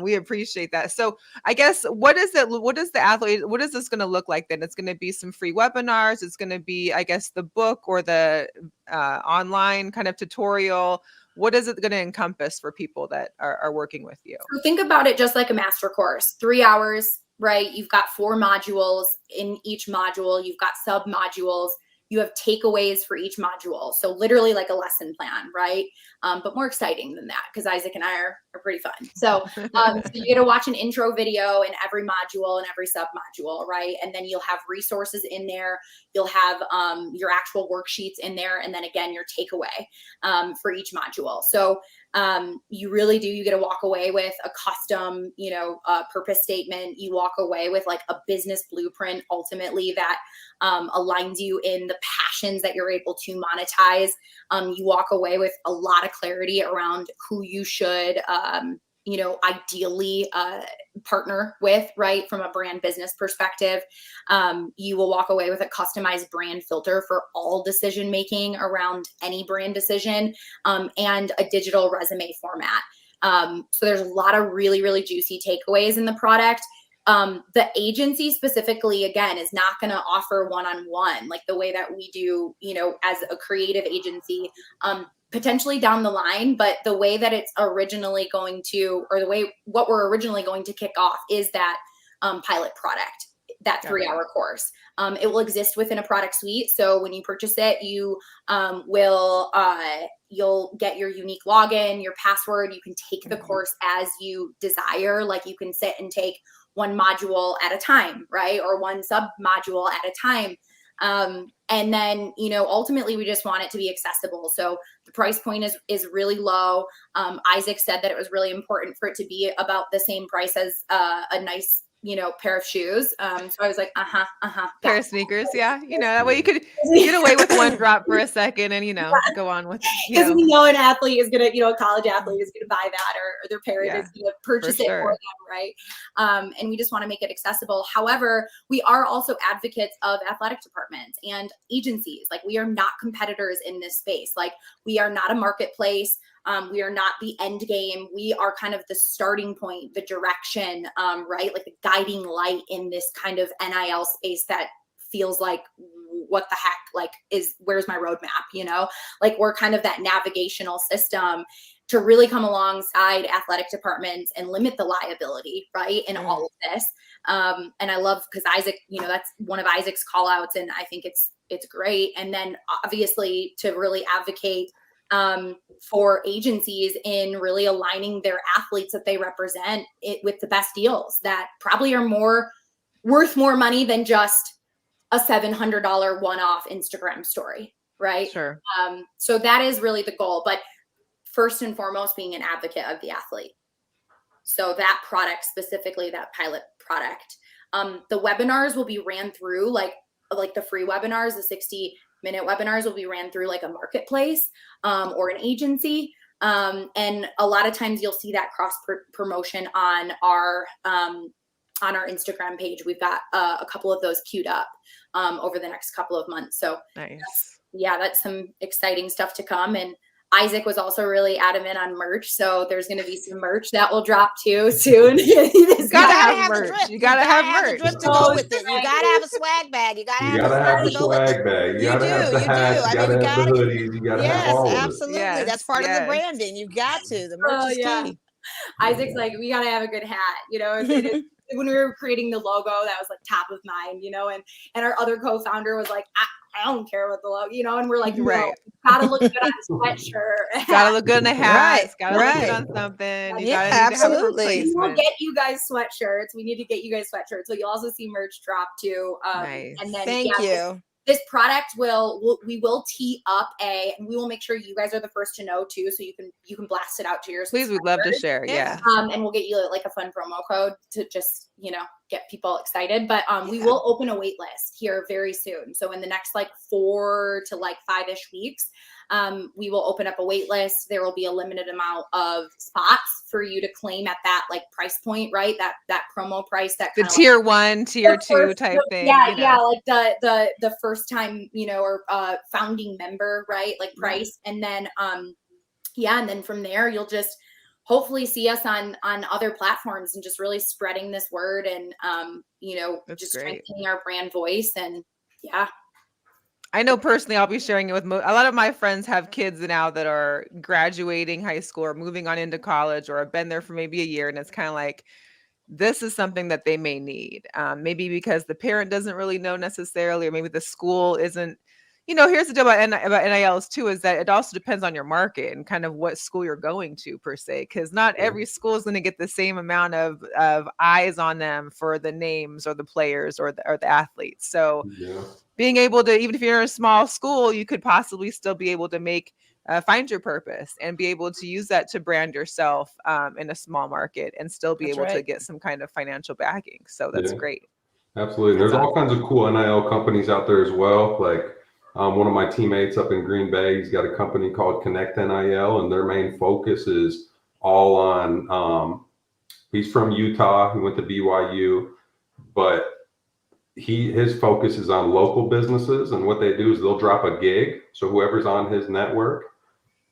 S1: we appreciate that. So I guess what is this going to look like then? It's going to be some free webinars. It's going to be, I guess, the book or the online kind of tutorial. What is it going to encompass for people that are working with you?
S4: So think about it just like a master course, 3 hours. Right? You've got 4 modules. In each module, you've got sub modules. You have takeaways for each module. So literally like a lesson plan, right? But more exciting than that, because Isaac and I are pretty fun. So, so you get to watch an intro video in every module and every sub module, right? And then you'll have resources in there. You'll have your actual worksheets in there. And then again, your takeaway for each module. So you really do, you get to walk away with a custom, purpose statement. You walk away with like a business blueprint, ultimately, that aligns you in the passions that you're able to monetize. You walk away with a lot of clarity around who you should, ideally partner with, right? From a brand business perspective. You will walk away with a customized brand filter for all decision-making around any brand decision, and a digital resume format. So there's a lot of really, really juicy takeaways in the product. The agency specifically, again, is not going to offer one-on-one like the way that we do, as a creative agency, potentially down the line. But the way that it's originally going to, or what we're originally going to kick off is that pilot product, that 3-hour course. It will exist within a product suite. So when you purchase it, you you'll get your unique login, your password. You can take the course as you desire. Like you can sit and take one module at a time, right? Or one sub module at a time. And then, ultimately we just want it to be accessible. So the price point is really low. Isaac said that it was really important for it to be about the same price as a nice, pair of shoes. So I was like,
S1: pair of sneakers. Yeah. That way you could get away with one drop for a second and, go on with,
S4: because we know an athlete is going to, a college athlete is going to buy that, or their parent is going to purchase it for them. Right. And we just want to make it accessible. However, we are also advocates of athletic departments and agencies. Like, we are not competitors in this space. Like, we are not a marketplace. We are not the end game. We are kind of the starting point, the direction, right? Like the guiding light in this kind of NIL space that feels like, what the heck, like, where's my roadmap? Like, we're kind of that navigational system to really come alongside athletic departments and limit the liability, right? In all of this. And I love, because Isaac, that's one of Isaac's call outs, and I think it's great. And then obviously to really advocate for agencies in really aligning their athletes that they represent with the best deals that probably are worth more money than just a $700 one-off Instagram story, right?
S1: Sure.
S4: So that is really the goal, but first and foremost, being an advocate of the athlete. So that product, specifically that pilot product, the webinars will be ran through like the free webinars, the 60-minute webinars will be ran through like a marketplace or an agency. And a lot of times you'll see that cross promotion on our Instagram page. We've got a couple of those queued up over the next couple of months. So
S1: nice.
S4: That's some exciting stuff to come. And Isaac was also really adamant on merch. So there's going to be some merch that will drop too soon.
S1: You gotta have merch. You gotta have merch
S2: to go with it. You gotta have a swag bag. You gotta have
S3: a swag bag. You gotta have the hats. You gotta have the hoodies. You gotta have all of it.
S2: Absolutely. That's part of the branding. You got to. The merch is key.
S4: Isaac's like, we gotta have a good hat. It is, when we were creating the logo, that was like top of mind. And our other co-founder was like, I don't care what the logo, and we're like,
S1: right.
S4: Gotta look good on a sweatshirt.
S1: Gotta look good in a hat. Right. Gotta look good on something.
S2: Absolutely.
S4: We'll get you guys sweatshirts. We need to get you guys sweatshirts. So you'll also see merch drop too.
S1: Nice.
S4: And then
S2: thank you.
S4: This product we will tee up and we will make sure you guys are the first to know too, so you can blast it out to your
S1: please. We'd love to share. Yeah.
S4: And we'll get you like a fun promo code to just get people excited. But we will open a wait list here very soon. So in the next 4 to 5-ish weeks, we will open up a wait list. There will be a limited amount of spots for you to claim at that price point, right? That promo price, that
S1: the tier 1, tier 2 type thing.
S4: Yeah, like the first time, or founding member, right? Like price. And then and then from there you'll just hopefully see us on other platforms and just really spreading this word and just strengthening our brand voice. And
S1: I know personally, I'll be sharing it with a lot of my friends have kids now that are graduating high school or moving on into college or have been there for maybe a year. And it's kind of like, this is something that they may need. Maybe because the parent doesn't really know necessarily, or maybe the school isn't, here's the deal about NILs too, is that it also depends on your market and kind of what school you're going to per se, because not every school is going to get the same amount of eyes on them for the names or the players or the athletes. So being able to, even if you're in a small school, you could possibly still be able to find your purpose and be able to use that to brand yourself in a small market and still be able to get some kind of financial backing. So that's great.
S3: Absolutely. There's all kinds of cool NIL companies out there as well. Like one of my teammates up in Green Bay, he's got a company called Connect NIL, and their main focus is all on, he's from Utah, he went to BYU, but his focus is on local businesses. And what they do is they'll drop a gig. So whoever's on his network,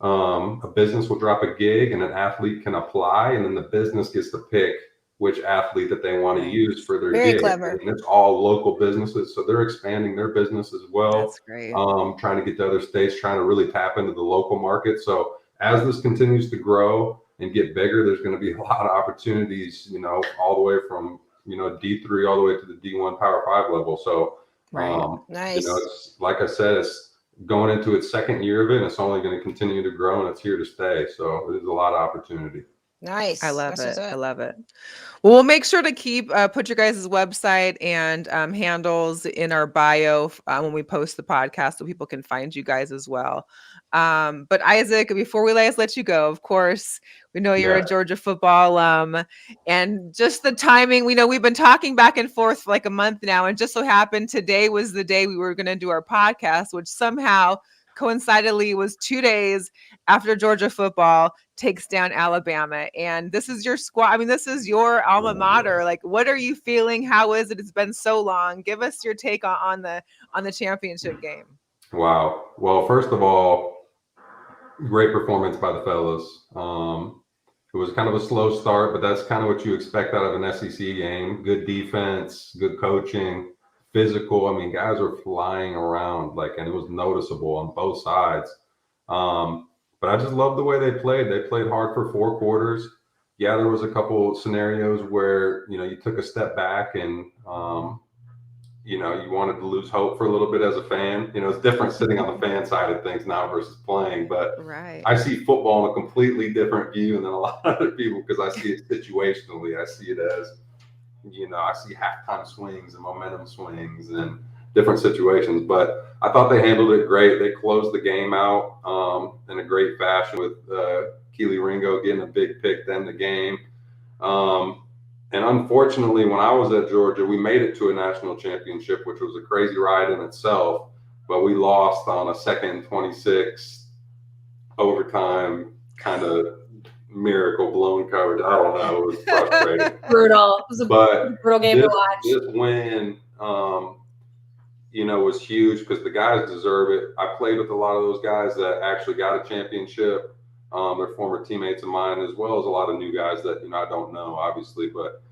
S3: a business will drop a gig and an athlete can apply, and then the business gets to pick which athlete that they want to use for their gig.
S2: Clever.
S3: And it's all local businesses. So they're expanding their business as well.
S1: That's great.
S3: Trying to get to other states, trying to really tap into the local market. So as this continues to grow and get bigger, there's going to be a lot of opportunities, all the way from, D3 all the way to the D1 Power 5 level. So,
S2: nice.
S3: It's, like I said, it's going into its second year of it, and it's only going to continue to grow, and it's here to stay. So there's a lot of opportunity.
S2: Nice.
S1: I love it. I love it. Well, we'll make sure to put your guys' website and handles in our bio when we post the podcast, so people can find you guys as well. But Isaac, before we let you go, of course, we know you're a Georgia football alum, and just the timing, we know we've been talking back and forth for like a month now, and just so happened today was the day we were going to do our podcast, which somehow coincidentally was 2 days after Georgia football takes down Alabama. And this is your squad. I mean, this is your alma mater. Like, what are you feeling? How is it? It's been so long. Give us your take on the championship game.
S3: Wow. Well, first of all, great performance by the fellas. It was kind of a slow start, but that's kind of what you expect out of an SEC game. Good defense, good coaching, physical. I mean, guys were flying around, and it was noticeable on both sides. But I just love the way they played. They played hard for 4 quarters. Yeah, there was a couple scenarios where, you took a step back and, you wanted to lose hope for a little bit as a fan. It's different sitting on the fan side of things now versus playing. But I see football in a completely different view than a lot of other people, because I see it situationally. I see it as, I see halftime swings and momentum swings and different situations. But I thought they handled it great. They closed the game out in a great fashion with Keely Ringo getting a big pick to end the game. And unfortunately, when I was at Georgia, we made it to a national championship, which was a crazy ride in itself. But we lost on a 2nd 26 overtime kind of miracle blown coverage. I don't know. It was frustrating.
S4: Brutal. It was a brutal game to watch.
S3: This win, was huge because the guys deserve it. I played with a lot of those guys that actually got a championship. They're former teammates of mine, as well as a lot of new guys that, I don't know, obviously. But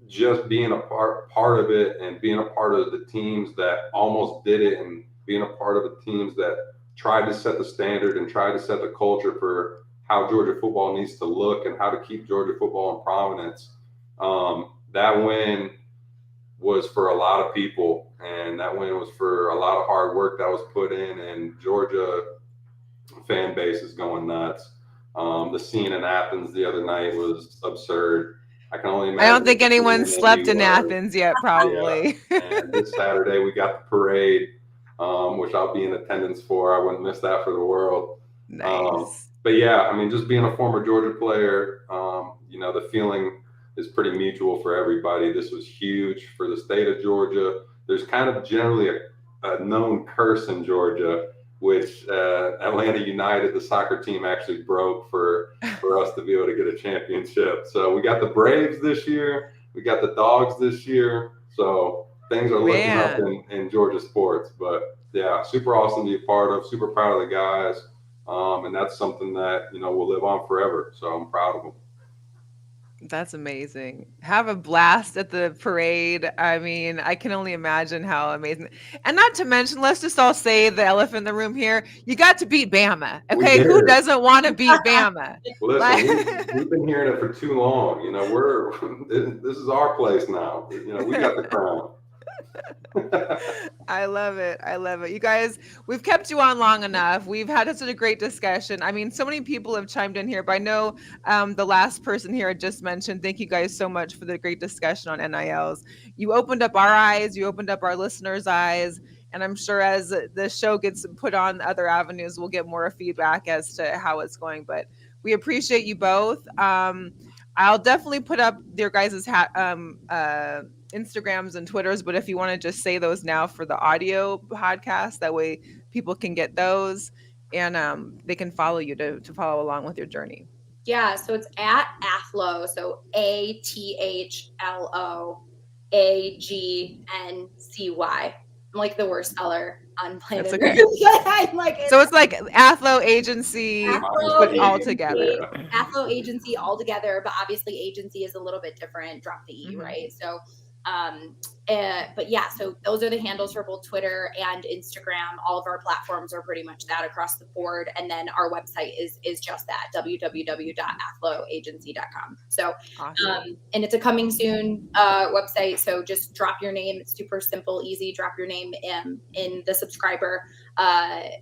S3: just being a part of it, and being a part of the teams that almost did it, and being a part of the teams that tried to set the standard and tried to set the culture for how Georgia football needs to look and how to keep Georgia football in prominence. That win was for a lot of people, and that win was for a lot of hard work that was put in, and Georgia fan base is going nuts. The scene in Athens the other night was absurd. I can only imagine.
S1: I don't think anyone slept in Athens yet, probably.
S3: Yeah. And this Saturday we got the parade, which I'll be in attendance for. I wouldn't miss that for the world.
S1: Nice.
S3: But yeah, I mean, just being a former Georgia player, the feeling is pretty mutual for everybody. This was huge for the state of Georgia. There's kind of generally a known curse in Georgia, which Atlanta United, the soccer team, actually broke for us to be able to get a championship. So we got the Braves this year. We got the Dogs this year. So things are looking up in Georgia sports. But yeah, super awesome to be a part of. Super proud of the guys. And that's something that, will live on forever. So I'm proud of them.
S1: That's amazing. Have a blast at the parade. I mean, I can only imagine how amazing. And not to mention, let's just all say the elephant in the room here. You got to beat Bama. Okay, who doesn't want to beat Bama?
S3: Listen, we've been hearing it for too long. This is our place now. We got the crown.
S1: I love it. I love it. You guys, we've kept you on long enough. We've had such a great discussion. I mean, so many people have chimed in here, but I know the last person here had just mentioned, thank you guys so much for the great discussion on NILs. You opened up our eyes, you opened up our listeners' eyes. And I'm sure as the show gets put on other avenues, we'll get more feedback as to how it's going. But we appreciate you both. I'll definitely put up your guys' Instagrams and Twitters, but if you want to just say those now for the audio podcast, that way people can get those and they can follow you to follow along with your journey.
S4: Yeah, so it's at Athlo, so ATHLOAGNCY. I'm like the worst seller on planet Earth.
S1: Okay. So it's like Athlo Agency, but all together.
S4: Athlo Agency all together, but obviously agency is a little bit different. Drop the E, right? So, but yeah, so those are the handles for both Twitter and Instagram. All of our platforms are pretty much that across the board. And then our website is just that, www.athloagency.com. So, awesome. And it's a coming soon website. So just drop your name. It's super simple, easy. Drop your name in the subscriber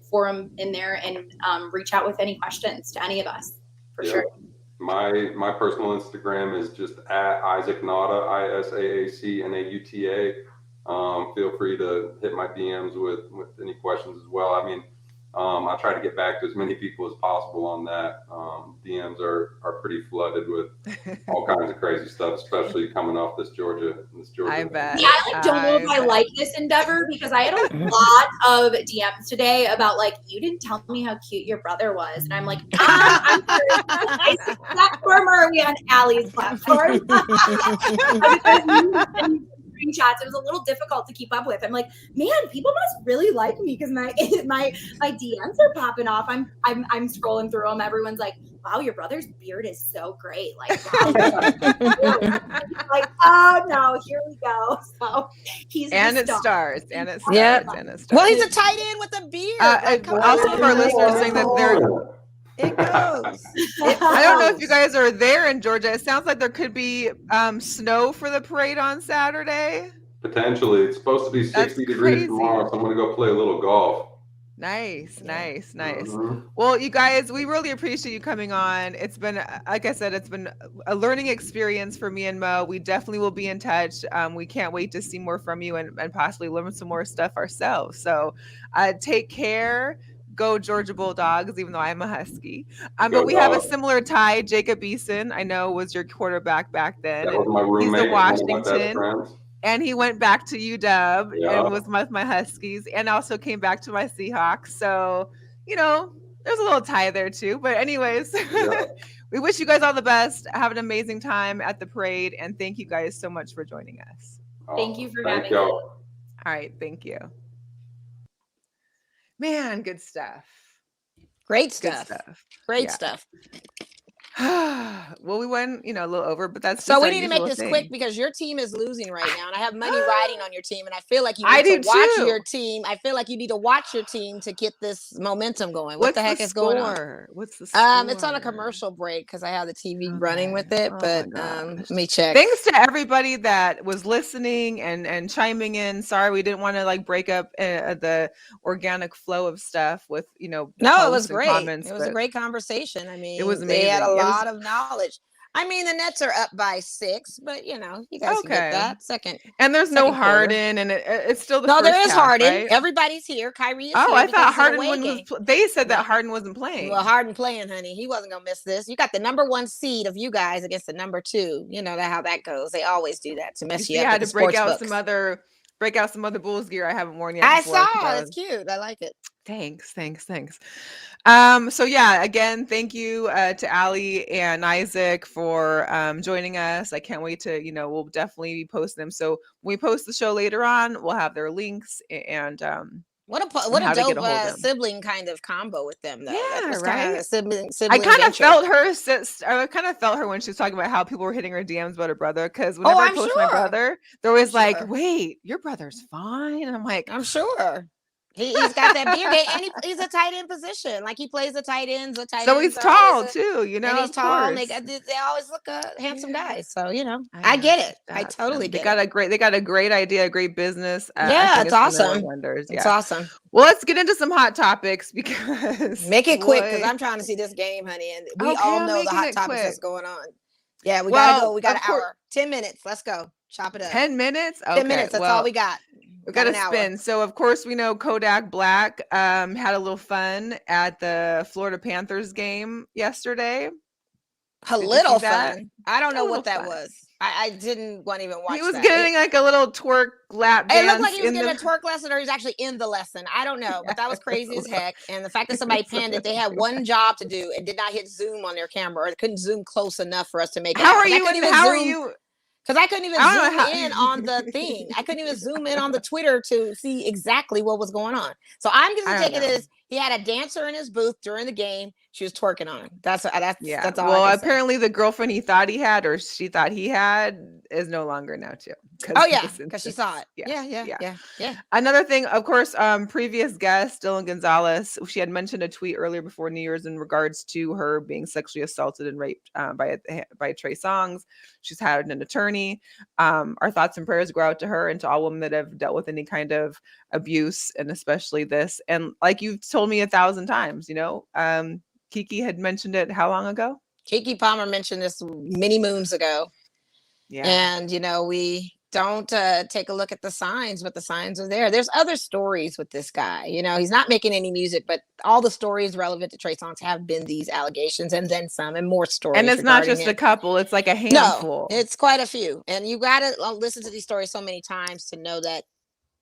S4: forum in there and reach out with any questions to any of us for sure.
S3: My personal Instagram is just at Isaac Nauta, ISAACNAUTA. Feel free to hit my DMs with any questions as well. I mean, I try to get back to as many people as possible on that. DMs are pretty flooded with all kinds of crazy stuff, especially coming off this Georgia.
S1: I bet.
S4: Yeah, I don't know if I like this endeavor because I had a lot of DMs today about like, you didn't tell me how cute your brother was, and I'm like, I'm Isaac's platform, or are we on Ally's platform? Screenshots. It was a little difficult to keep up with. I'm like, man, people must really like me because my DMs are popping off. I'm scrolling through them. Everyone's like, wow, your brother's beard is so great. Like, wow. Like, oh no, here we go. So he's
S1: and it stars.
S2: Yeah. Well, he's a tight end with a beard.
S1: Also, some of our listeners saying that they're.
S2: It goes.
S1: I don't know if you guys are there in Georgia. It sounds like there could be snow for the parade on Saturday.
S3: Potentially. It's supposed to be 60 degrees tomorrow, so I'm going to go play a little golf.
S1: Nice.
S3: Mm-hmm.
S1: Well, you guys, we really appreciate you coming on. It's been, like I said, it's been a learning experience for me and Mo. We definitely will be in touch. We can't wait to see more from you and possibly learn some more stuff ourselves. So take care. Go Georgia Bulldogs, even though I'm a Husky. But we have a similar tie. Jacob Eason, I know, was your quarterback back then.
S3: That was my roommate.
S1: He's the Washington. And he went back to UW and was with my Huskies and also came back to my Seahawks. So, you know, there's a little tie there too. But anyways, we wish you guys all the best. Have an amazing time at the parade. And thank you guys so much for joining us.
S4: Thank you for having us.
S1: All right. Thank you. Man, good stuff.
S2: Great stuff. Great stuff.
S1: Well, we went, a little over, but that's
S2: so we need to make this quick because your team is losing right now, and I have money riding on your team, and I feel like you need to watch your team. I feel like you need to watch your team to get this momentum going. What the heck is going on?
S1: What's the score?
S2: It's on a commercial break because I have the TV running with it, but let me check.
S1: Thanks to everybody that was listening and chiming in. Sorry, we didn't want to break up the organic flow of stuff with
S2: No, it was great. It was a great conversation. I mean,
S1: it was amazing.
S2: They had a lot of knowledge. I mean, the Nets are up by 6, but you guys can get that second.
S1: And there's no Harden, and it's still the first
S2: there is
S1: half,
S2: Harden.
S1: Right?
S2: Everybody's here. Kyrie is here.
S1: I thought Harden was. They said that Harden wasn't playing.
S2: Well, Harden playing, honey. He wasn't gonna miss this. You got the number 1 seed of you guys against the number 2. You know how that goes. They always do that to mess you up.
S1: You had to break out some other Bulls gear I haven't worn yet.
S2: I saw. That's cute. I like it.
S1: Thanks. So yeah, again, thank you to Aly and Isaac for joining us. I can't wait to, we'll definitely be posting them. So when we post the show later on, we'll have their links and
S2: what a dope sibling kind of combo with them, though.
S1: Yeah, right.
S2: Sibling
S1: I kind of felt her when she was talking about how people were hitting her DMs about her brother. Because whenever I post my brother, they're always like, "Wait, your brother's fine," and I'm like,
S2: "I'm sure." He's got that beard game, and he's a tight end position. Like he plays the tight ends.
S1: So he's tall too, you know.
S2: And he's tall, and they always look handsome guys. So I get it. I totally get it.
S1: They got a great idea, a great business.
S2: Yeah, it's awesome.
S1: Wonders. Yeah.
S2: It's awesome.
S1: Well, let's get into some hot topics because
S2: make it quick because I'm trying to see this game, honey, and we all know the hot topics that's going on. Yeah, we gotta go. We got an hour, 10 minutes. Let's go. Chop it up.
S1: 10 minutes. Okay,
S2: 10 minutes. That's all we got.
S1: We got to spin. So, of course, we know Kodak Black had a little fun at the Florida Panthers game yesterday.
S2: A little fun. I don't know what that was. I didn't want to even watch.
S1: He was getting like a little twerk lap dance.
S2: It looked like he was getting a twerk lesson, or he's actually in the lesson. I don't know, but that was crazy as heck. And the fact that somebody panned it, they had one job to do and did not hit zoom on their camera, or they couldn't zoom close enough for us to make it.
S1: How are you?
S2: Because I couldn't even zoom in on the thing. I couldn't even zoom in on the Twitter to see exactly what was going on. So I'm going to take it as he had a dancer in his booth during the game. She was twerking on him. That's all.
S1: Well, apparently the girlfriend he thought he had, or she thought he had, is no longer now too.
S2: Oh yeah, because she saw it. Yeah.
S1: Another thing, of course, previous guest Dylan Gonzalez, she had mentioned a tweet earlier before New Year's in regards to her being sexually assaulted and raped by Trey Songz. She's had an attorney. Our thoughts and prayers go out to her and to all women that have dealt with any kind of abuse, and especially this. And like you've told me 1,000 times, Kiki had mentioned it how long ago?
S2: Kiki Palmer mentioned this many moons ago. Yeah. And, we don't take a look at the signs, but the signs are there. There's other stories with this guy. He's not making any music, but all the stories relevant to Trey Songz have been these allegations and then some and more stories.
S1: And it's not just a couple. It's like a handful.
S2: No, it's quite a few. And you got to listen to these stories so many times to know that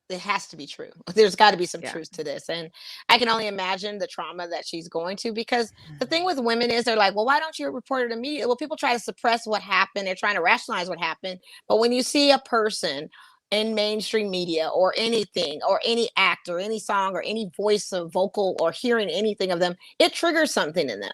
S2: it has to be true. There's got to be some truth to this. And I can only imagine the trauma that she's going to, because the thing with women is they're like, well, why don't you report it immediately? Well, people try to suppress what happened. They're trying to rationalize what happened. But when you see a person in mainstream media or anything or any act or any song or any voice of vocal or hearing anything of them, it triggers something in them.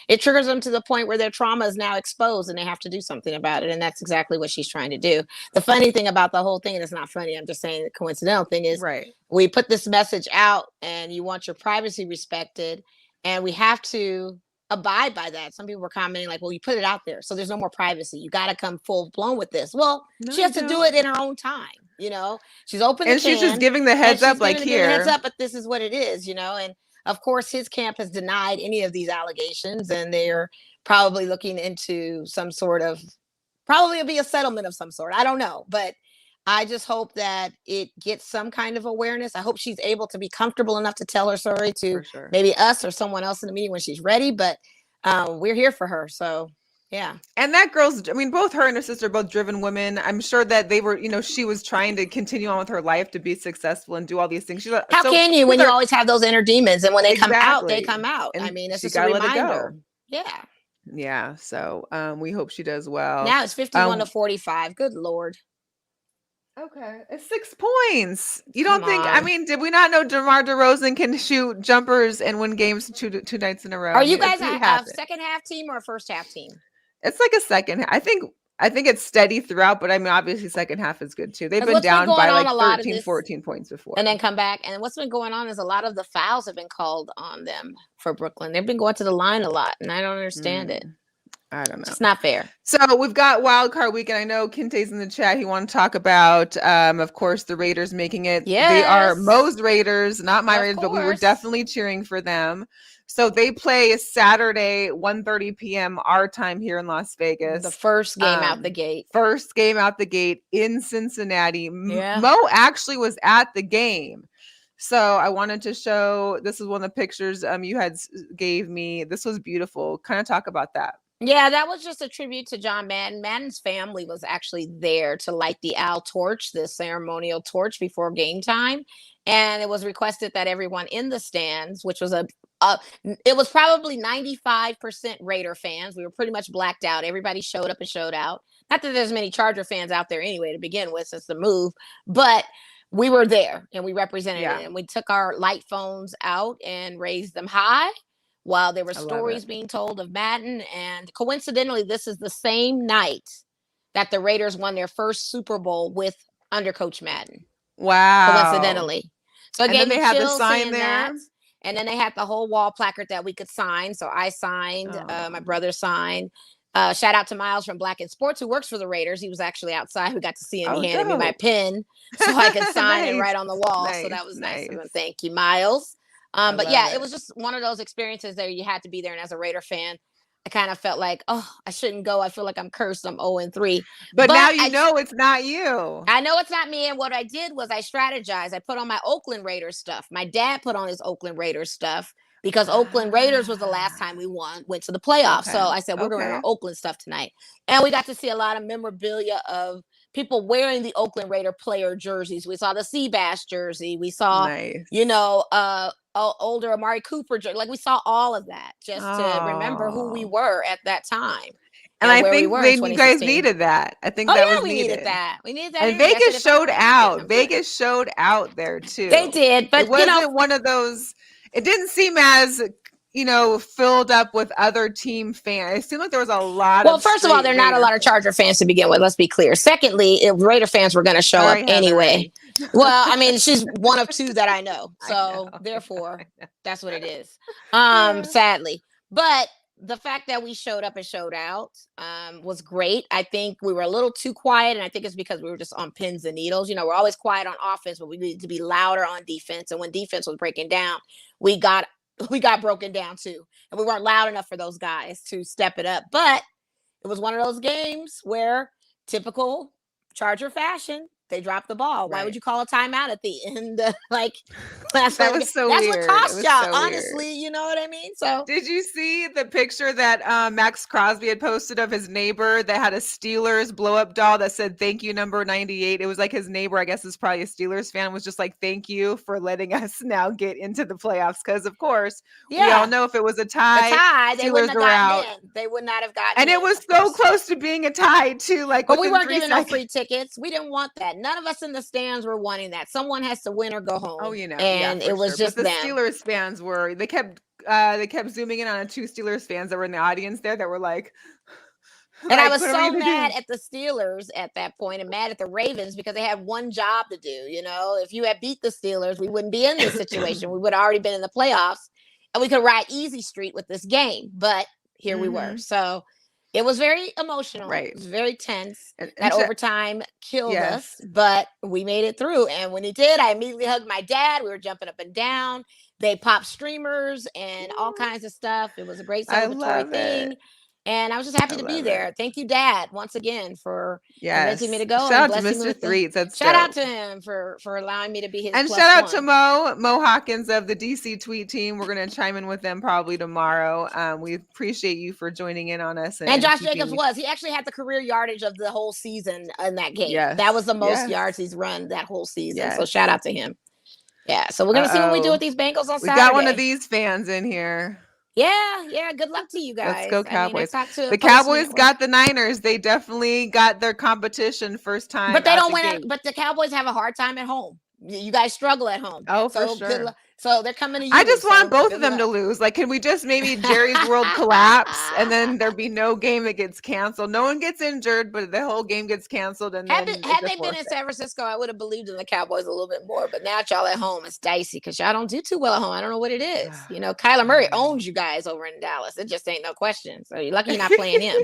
S2: It triggers them to the point where their trauma is now exposed and they have to do something about it. And that's exactly what she's trying to do. The funny thing about the whole thing, and it's not funny, I'm just saying the coincidental thing is, we put this message out and you want your privacy respected, and we have to abide by that. Some people were commenting like, well, you put it out there, so there's no more privacy. You got to come full blown with this. Well, she has to do it in her own time. She's open
S1: and she's just giving the heads up, like here,
S2: heads up, but this is what it is, and of course his camp has denied any of these allegations, and they're probably looking into some sort of, probably it'll be a settlement of some sort. I don't know, but I just hope that it gets some kind of awareness. I hope she's able to be comfortable enough to tell her story to maybe us or someone else in the meeting when she's ready, but we're here for her. So yeah.
S1: And that girl's, both her and her sister are both driven women. I'm sure that they were, she was trying to continue on with her life to be successful and do all these things.
S2: How can you when you always have those inner demons, and when they come out, they come out.
S1: And
S2: it's just a reminder. Yeah.
S1: Yeah. So we hope she does well.
S2: Now it's 51-45. Good Lord.
S1: Okay, it's 6 points. You don't think? Did we not know DeMar DeRozan can shoot jumpers and win games two nights in a row?
S2: Are you guys a second half team or a first half team?
S1: It's like a second. I think it's steady throughout, but obviously second half is good too. They've been down by like 13, 14 points before,
S2: and then come back. And what's been going on is a lot of the fouls have been called on them for Brooklyn. They've been going to the line a lot, and I don't understand it.
S1: I don't know.
S2: It's not fair.
S1: So we've got wild card weekend. I know Kinte's in the chat. He wanted to talk about, of course, the Raiders making it.
S2: Yes.
S1: They are Mo's Raiders, not my Raiders, but we were definitely cheering for them. So they play Saturday, 1:30 p.m. our time here in Las Vegas.
S2: The first game out the gate.
S1: First game out the gate in Cincinnati. Yeah. Mo actually was at the game. So I wanted to show, this is one of the pictures you had gave me. This was beautiful. Kind of talk about that.
S2: Yeah, that was just a tribute to John Madden. Madden's family was actually there to light the Al torch, the ceremonial torch before game time. And it was requested that everyone in the stands, which was it was probably 95% Raider fans. We were pretty much blacked out. Everybody showed up and showed out. Not that there's many Charger fans out there anyway to begin with, since the move, but we were there and we represented it. And we took our light phones out and raised them high while there were stories being told of Madden. And coincidentally, this is the same night that the Raiders won their first Super Bowl with under Coach Madden.
S1: Wow.
S2: Coincidentally. So it
S1: And
S2: gave
S1: then
S2: me
S1: they had the
S2: chills
S1: sign
S2: seeing
S1: there.
S2: that. And then they had the whole wall placard that we could sign. So I signed,
S1: Oh.
S2: my brother signed. Shout out to Miles from Black in Sports, who works for the Raiders. He was actually outside. We got to see him.
S1: Oh,
S2: He handed me my
S1: dope.
S2: pen so I could sign it
S1: Nice.
S2: right on the wall. So
S1: Nice,
S2: that was nice of him.
S1: nice.
S2: Thank you, Miles.
S1: I
S2: But
S1: love
S2: yeah,
S1: it.
S2: it was just one of those experiences there. You had to be there. And as a Raider fan, I kind of felt like, oh, I shouldn't go. I feel like I'm cursed. I'm 0-3.
S1: But now
S2: I
S1: you know it's not you.
S2: I know it's not me. And what I did was I strategized. I put on my Oakland Raiders stuff. My dad put on his Oakland Raiders stuff because Oakland Raiders was the last time we went to the playoffs.
S1: Okay.
S2: So I said, we're going to wear our Oakland stuff tonight. And we got to see a lot of memorabilia of people wearing the Oakland Raider player jerseys. We saw the Seabass jersey. We saw,
S1: Nice.
S2: you know, older Amari Cooper jersey. Like we saw all of that just to remember who we were at that time.
S1: And I
S2: where
S1: think
S2: we were in
S1: you guys
S2: 2016.
S1: needed that. I think
S2: Oh
S1: that
S2: yeah,
S1: was
S2: we
S1: needed.
S2: needed that. We needed that.
S1: And
S2: energy. I said,
S1: Vegas
S2: if I'm
S1: showed
S2: gonna get
S1: out.
S2: them good.
S1: Vegas showed out there too.
S2: They did, but
S1: it wasn't
S2: you know,
S1: one of those. It didn't seem as, you know, filled up with other team fans. It seemed like there was a lot.
S2: well,
S1: of
S2: first of all, there are not a lot of Charger fans to begin with. Let's be clear. Secondly, if Raider fans were going to show up anyway. Well, I mean, she's one of two that I know. So therefore, that's what it is. Sadly, but the fact that we showed up and showed out was great. I think we were a little too quiet, and I think it's because we were just on pins and needles. You know, we're always quiet on offense, but we needed to be louder on defense. And when defense was breaking down, we got broken down too, and we weren't loud enough for those guys to step it up. But it was one of those games where, typical Charger fashion, they dropped the ball. Why would you call a timeout at the end? Like
S1: that was so
S2: that's
S1: weird.
S2: what cost y'all,
S1: so
S2: honestly. Weird. You know what I mean? So
S1: did you see the picture that Max Crosby had posted of his neighbor that had a Steelers blow up doll that said "Thank you, number 98"? It was like his neighbor, I guess is probably a Steelers fan, was just like, "Thank you for letting us now get into the playoffs." Because of course, we all know if it was a tie,
S2: they wouldn't have gotten in. They would not have gotten in.
S1: And it was so close to being a tie too. Like,
S2: but we weren't giving no free tickets. We didn't want that. None of us in the stands were wanting that. Someone has to win or go home.
S1: Oh, you know,
S2: and it was just
S1: but the
S2: them.
S1: Steelers fans were. They kept zooming in on 2 Steelers fans that were in the audience there that were like.
S2: And I was so mad at the Steelers at that point and mad at the Ravens because they had one job to do. You know, if you had beat the Steelers, we wouldn't be in this situation. We would have already been in the playoffs and we could ride easy street with this game. But here we were. So it was very emotional. Right. It was very tense. That overtime killed us, but we made it through. And when it did, I immediately hugged my dad. We were jumping up and down. They popped streamers and all kinds of stuff. It was a great celebratory thing. And I was just happy to be there. Thank you, Dad, once again for convincing me to go.
S1: Shout out to Mr. Threets.
S2: Shout out to him for allowing me to be his.
S1: And shout out to Mo Hawkins of the DC Tweet Team. We're going to chime in with them probably tomorrow. We appreciate you for joining in on us.
S2: And Josh Jacobs he actually had the career yardage of the whole season in that game.
S1: Yes.
S2: That was the most yards he's run that whole season. So shout out to him. Yeah. So we're going to see what we do with these Bengals on Saturday.
S1: We got one of these fans in here.
S2: Yeah. Good luck to you guys.
S1: Let's go Cowboys.
S2: The
S1: Cowboys got the Niners. They definitely got their competition first time.
S2: But they don't win. But the Cowboys have a hard time at home. You guys struggle at home.
S1: Oh, for sure.
S2: So they're coming to you.
S1: I just want both of them to lose. Like, can we just maybe Jerry's World collapse and then there be no game that gets canceled? No one gets injured, but the whole game gets canceled. And
S2: had they been in San Francisco, I would have believed in the Cowboys a little bit more. But now y'all at home, it's dicey because y'all don't do too well at home. I don't know what it is. You know, Kyler Murray owns you guys over in Dallas. It just ain't no question. So you're lucky you're not playing him.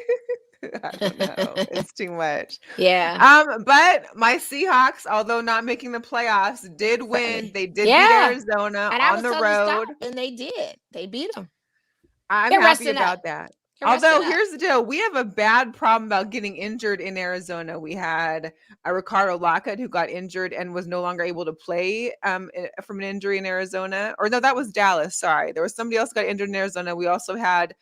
S1: I don't know. It's too much.
S2: Yeah.
S1: But my Seahawks, although not making the playoffs, did win. They did beat Arizona on the road.
S2: And they did. They beat them.
S1: I'm happy about that. Although here's the deal. We have a bad problem about getting injured in Arizona. We had a Ricardo Lockett who got injured and was no longer able to play from an injury in Arizona. Or no, that was Dallas. Sorry. There was somebody else got injured in Arizona. We also had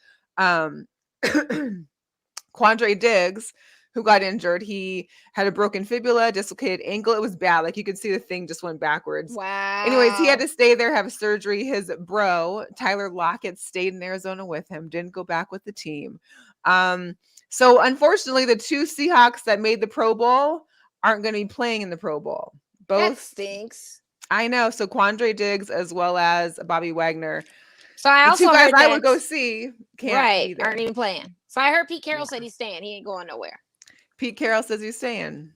S1: Quandre Diggs, who got injured. He had a broken fibula, dislocated ankle. It was bad. Like, you could see the thing just went backwards.
S2: Wow.
S1: Anyways, he had to stay there, have surgery. His bro, Tyler Lockett, stayed in Arizona with him, didn't go back with the team. So unfortunately, the 2 Seahawks that made the Pro Bowl aren't going to be playing in the Pro Bowl.
S2: That stinks.
S1: I know. So Quandre Diggs as well as Bobby Wagner.
S2: So I also
S1: the 2 guys
S2: heard
S1: I would go see
S2: aren't even playing. So I heard Pete Carroll said he's staying. He ain't going nowhere.
S1: Pete Carroll says he's staying.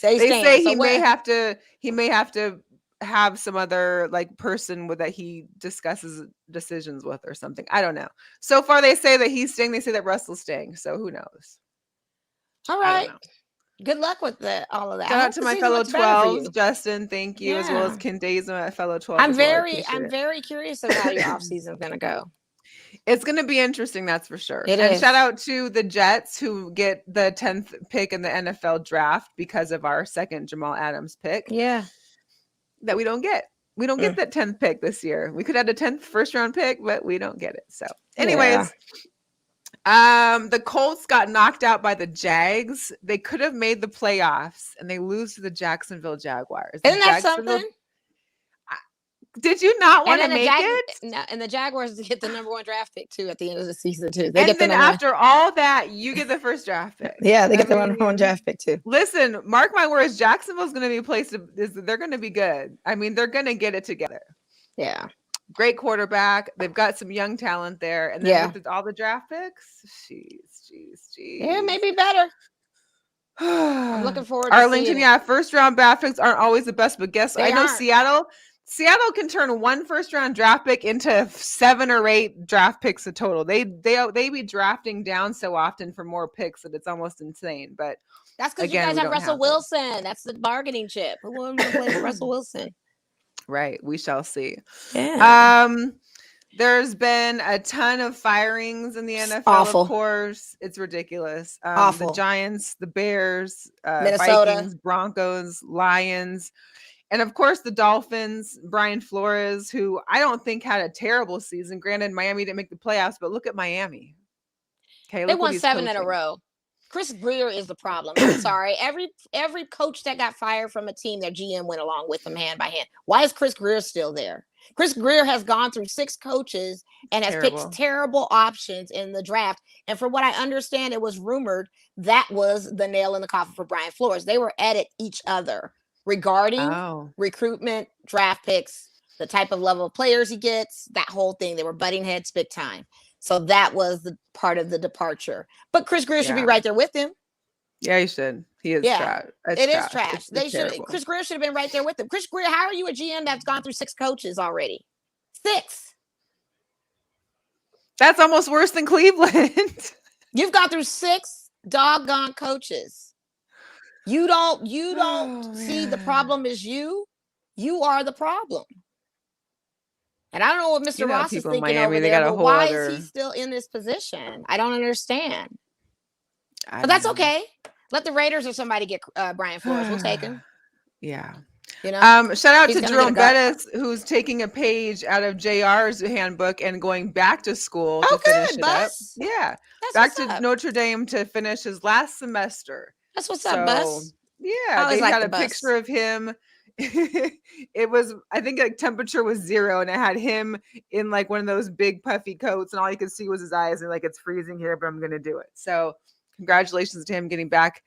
S2: They
S1: say he may have to have some other like person that he discusses decisions with or something. I don't know. So far they say that he's staying. They say that Russell's staying. So who knows?
S2: All right. Good luck with all of that.
S1: Shout out to my fellow 12s, Justin. Thank you, as well as Kendeza, my fellow 12.
S2: I'm very curious of how your off season is going to go.
S1: It's going to be interesting, that's for sure.
S2: It is.
S1: Shout out to the Jets who get the 10th pick in the NFL draft because of our second Jamal Adams pick.
S2: Yeah.
S1: That we don't get. We don't get that 10th pick this year. We could have the 10th first round pick, but we don't get it. So anyways, the Colts got knocked out by the Jags. They could have made the playoffs and they lose to the Jacksonville Jaguars.
S2: Isn't that something?
S1: Did you not want to make it?
S2: No, and the Jaguars get the number 1 draft pick too at the end of the season too.
S1: After all that, you get the first draft pick.
S2: Yeah, they get the number 1 draft pick too.
S1: Listen, mark my words, Jacksonville's going to be a place they're going to be good. I mean, they're going to get it together.
S2: Yeah.
S1: Great quarterback. They've got some young talent there. And then with all the draft picks, jeez.
S2: Yeah, maybe better. I'm looking forward to
S1: Arlington, first round draft picks aren't always the best, but I know Seattle can turn 1 first round draft pick into 7 or 8 draft picks a total. They be drafting down so often for more picks that it's almost insane. But
S2: that's because you guys have Russell Wilson. That's the bargaining chip. Who wants to play with Russell Wilson?
S1: Right. We shall see.
S2: Yeah.
S1: There's been a ton of firings in the NFL.
S2: Awful.
S1: Of course, it's ridiculous.
S2: Awful.
S1: The Giants, the Bears,
S2: Minnesota,
S1: Vikings, Broncos, Lions. And of course, the Dolphins, Brian Flores, who I don't think had a terrible season. Granted, Miami didn't make the playoffs, but look at Miami. Okay,
S2: they won 7 in a row. Chris Greer is the problem. I'm sorry. Every coach that got fired from a team, their GM went along with them hand by hand. Why is Chris Greer still there? Chris Greer has gone through 6 coaches and has picked terrible options in the draft. And from what I understand, it was rumored that was the nail in the coffin for Brian Flores. They were at it each other regarding recruitment, draft picks, the type of level of players he gets, that whole thing. They were butting heads big time. So that was the part of the departure. But Chris Greer should be right there with him.
S1: Yeah, he should. He is trash.
S2: It is trash. They should. Chris Greer should have been right there with him. Chris Greer, how are you a GM that's gone through 6 coaches already? 6.
S1: That's almost worse than Cleveland.
S2: You've gone through 6 doggone coaches. You don't see the problem is you. You are the problem. And I don't know what Mr. Ross is thinking Miami, over there, but why is he still in this position? I don't understand. But that's okay. Let the Raiders or somebody get Brian Flores. We'll take him.
S1: Yeah.
S2: You know,
S1: shout out to Jerome Bettis, who's taking a page out of JR's handbook and going back to school to finish it up. Yeah. Back to Notre Dame to finish his last semester.
S2: That's what's up, Bus.
S1: Yeah. They had a picture of him. It was, I think, like temperature was 0 and it had him in like one of those big puffy coats and all you could see was his eyes and like, it's freezing here, but I'm gonna do it. So congratulations to him getting back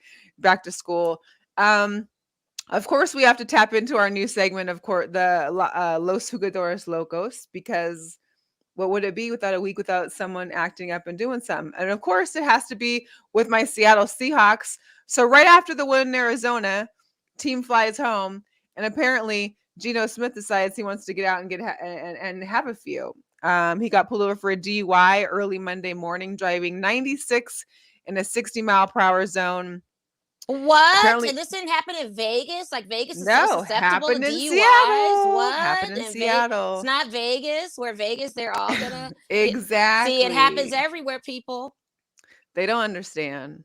S1: to school. Of course we have to tap into our new segment, of course, the Los Jugadores Locos, because what would it be without a week without someone acting up and doing something? And of course it has to be with my Seattle Seahawks. So right after the win in Arizona, team flies home. And apparently, Geno Smith decides he wants to get out and and have a few. He got pulled over for a DUI early Monday morning, driving 96 in a 60-mile-per-hour zone.
S2: What? Apparently, and this didn't happen in Vegas? Like Vegas is so susceptible to DUIs?
S1: Seattle.
S2: What?
S1: Happened in Seattle.
S2: It's not Vegas. Where Vegas, they're all gonna
S1: exactly.
S2: See, it happens everywhere, people.
S1: They don't understand.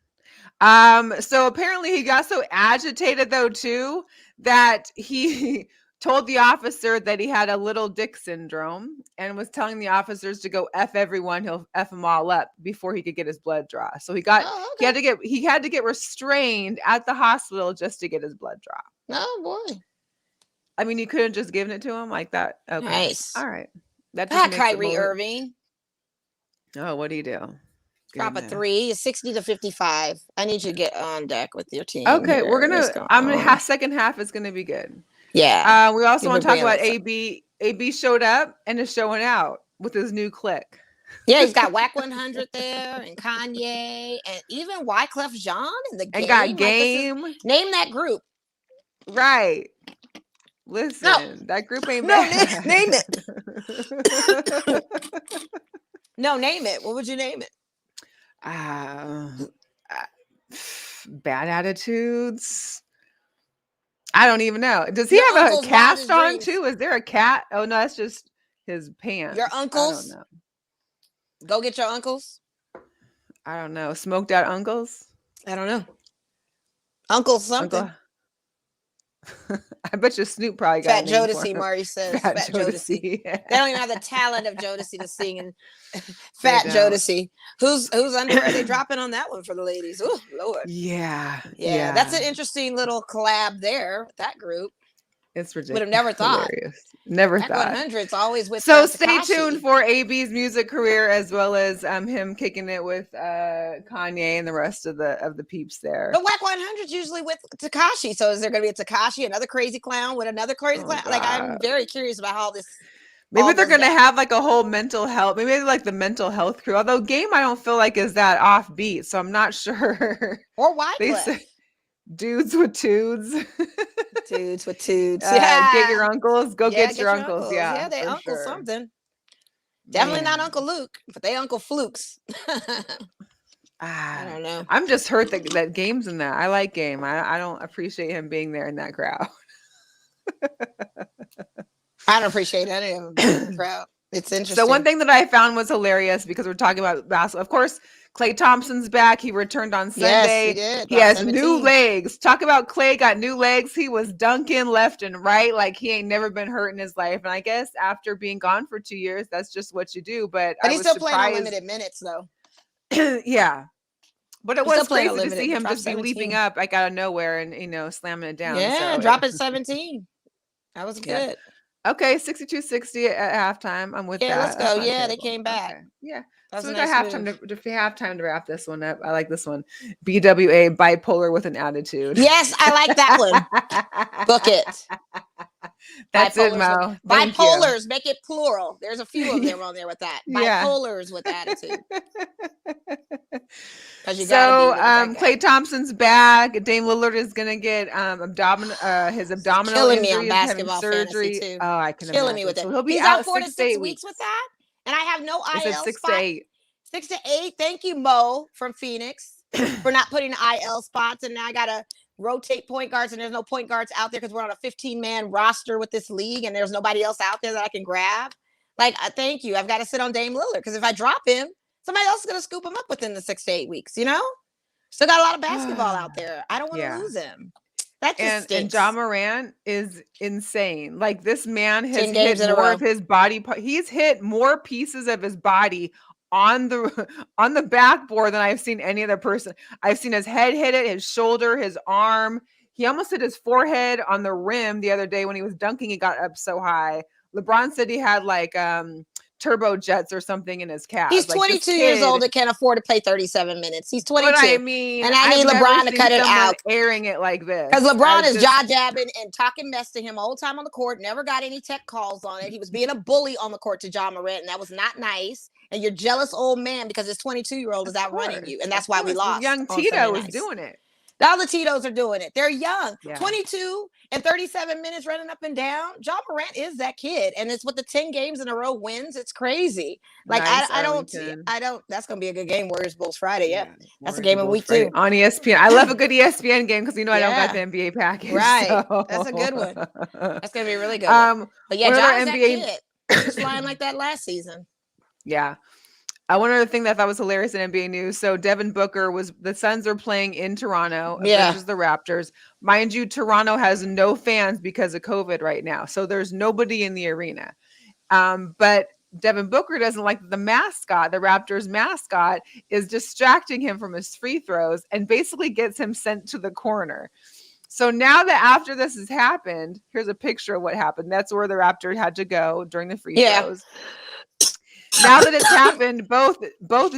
S1: So apparently he got so agitated though too that he told the officer that he had a little dick syndrome and was telling the officers to go F everyone, he'll F them all up before he could get his blood draw. So he had to get restrained at the hospital just to get his blood draw.
S2: Oh boy.
S1: I mean, you couldn't just given it to him like that. Okay.
S2: Nice.
S1: All right. That
S2: Kyrie Irving.
S1: Oh, what do you do?
S2: Drop a 3, 60 to 55. I need you to get on deck with your team.
S1: Okay, second half is gonna be good.
S2: Yeah.
S1: We also want to talk about AB. AB showed up and is showing out with his new clique.
S2: Yeah, he's got Whack 100 there and Kanye and even Wyclef Jean in the game.
S1: And got Game.
S2: Name that group.
S1: Right. Listen, that group ain't
S2: No,
S1: bad.
S2: name it. No, name it. What would you name it?
S1: Bad attitudes. I don't even know. Does he
S2: Your
S1: have a
S2: uncle's
S1: cast
S2: wildest
S1: on
S2: dreams.
S1: too? Is there a cat? Oh no, that's just his pants.
S2: Your uncles?
S1: I don't know.
S2: Go get your uncles.
S1: I don't know. Smoked out uncles?
S2: I don't know. Uncle something.
S1: Uncle. I bet you Snoop probably got
S2: Fat
S1: a name for
S2: Jodeci,
S1: him.
S2: Mari says.
S1: Fat
S2: Fat Jodeci.
S1: Jodeci.
S2: They don't even have the talent of Jodeci to sing. And Fat Jodeci. Who's underwear are they dropping on that one for the ladies? Oh, Lord.
S1: Yeah.
S2: That's an interesting little collab there with that group.
S1: It's ridiculous.
S2: Would have never thought.
S1: Hilarious. Never
S2: Back
S1: thought.
S2: 100's always with
S1: So stay
S2: Tekashi.
S1: tuned for AB's music career as well as him kicking it with Kanye and the rest of the peeps there.
S2: But Whack 100's usually with Tekashi. So is there going to be a Tekashi, another crazy clown with another crazy clown? Like, I'm very curious about how this.
S1: Maybe they're going to have like a whole mental health. Maybe like the mental health crew. Although Game, I don't feel like is that offbeat. So I'm not sure.
S2: Or Wyclef.
S1: Dudes with tudes.
S2: Dudes with tudes.
S1: Get your uncles. Go get your uncles. Yeah.
S2: Yeah, they uncle something. Definitely not Uncle Luke, but they Uncle Flukes. I don't know.
S1: I'm just hurt that Game's in that. I like Game. I don't appreciate him being there in that crowd.
S2: I don't appreciate any of them being in the crowd. It's interesting.
S1: So one thing that I found was hilarious because we're talking about basketball. Of course, Klay Thompson's back. He returned on Sunday.
S2: Yes,
S1: he has 17. New legs. Talk about Klay got new legs. He was dunking left and right like he ain't never been hurt in his life. And I guess after being gone for 2 years, that's just what you do. But
S2: he's still playing unlimited minutes, though.
S1: Yeah. But it was crazy to see him just
S2: 17.
S1: be leaping up like out of nowhere and slamming it down.
S2: Yeah, dropping 17. That was good.
S1: Yeah. Okay, 62-60 at halftime. I'm with that.
S2: Yeah, let's go. Yeah, they came back.
S1: Okay. Yeah.
S2: That's
S1: so we
S2: nice
S1: got halftime to wrap this one up. I like this one. BWA, bipolar with an attitude.
S2: Yes, I like that one. Book it.
S1: That's it, Mo.
S2: Bipolars, make it plural. There's a few of them on there with that. Bipolars with attitude.
S1: So Klay Thompson's back. Dame Lillard is gonna get his abdominal
S2: killing
S1: injury.
S2: Me on basketball
S1: surgery.
S2: Too.
S1: Oh, I can
S2: killing
S1: imagine.
S2: Me with it.
S1: So he'll be
S2: He's out 4 to 6 weeks with that, and I have no IL
S1: 6
S2: spot.
S1: to 8.
S2: 6 to 8. Thank you, Mo from Phoenix, for not putting IL spots, and now I gotta rotate point guards, and there's no point guards out there because we're on a 15-man roster with this league, and there's nobody else out there that I can grab. Like, thank you. I've got to sit on Dame Lillard because if I drop him, somebody else is going to scoop him up within the 6 to 8 weeks, Still got a lot of basketball out there. I don't want to lose him. That just stinks.
S1: And Ja Morant is insane. Like, this man has
S2: 10 games
S1: hit
S2: in a
S1: more
S2: row.
S1: of his body. He's hit more pieces of his body on the backboard than I've seen any other person. I've seen his head hit it, his shoulder, his arm. He almost hit his forehead on the rim the other day when he was dunking. He got up so high. LeBron said he had like turbo jets or something in his calf.
S2: He's 22 years old and can't afford to play 37 minutes. He's 22.
S1: But I mean,
S2: and I need LeBron to cut it out.
S1: Airing it like this.
S2: Because LeBron is jaw-jabbing and talking mess to him all the time on the court. Never got any tech calls on it. He was being a bully on the court to Ja Morant, and that was not nice. And you're jealous old man because his 22-year-old is outrunning you. And that's why we lost.
S1: Young Tito is doing it.
S2: All the Titos are doing it. They're young.
S1: Yeah.
S2: 22 and 37 minutes running up and down. Ja Morant is that kid. And it's with the 10 games in a row wins. It's crazy. Like,
S1: nice,
S2: I don't, that's going to be a good game. Warriors Bulls Friday. Yeah. That's a game of week 2.
S1: On ESPN. I love a good ESPN game because, I don't got the NBA package.
S2: Right.
S1: So.
S2: That's a good one. That's going to be really good. But yeah, Ja's that kid. He was flying like that last season.
S1: Yeah. One other thing that I thought was hilarious in NBA news. So Devin Booker the Suns are playing in Toronto versus the Raptors. Mind you, Toronto has no fans because of COVID right now. So there's nobody in the arena. But Devin Booker doesn't like the mascot. The Raptors mascot is distracting him from his free throws and basically gets him sent to the corner. So now that after this has happened, here's a picture of what happened. That's where the Raptors had to go during the free throws. Now that it's happened, both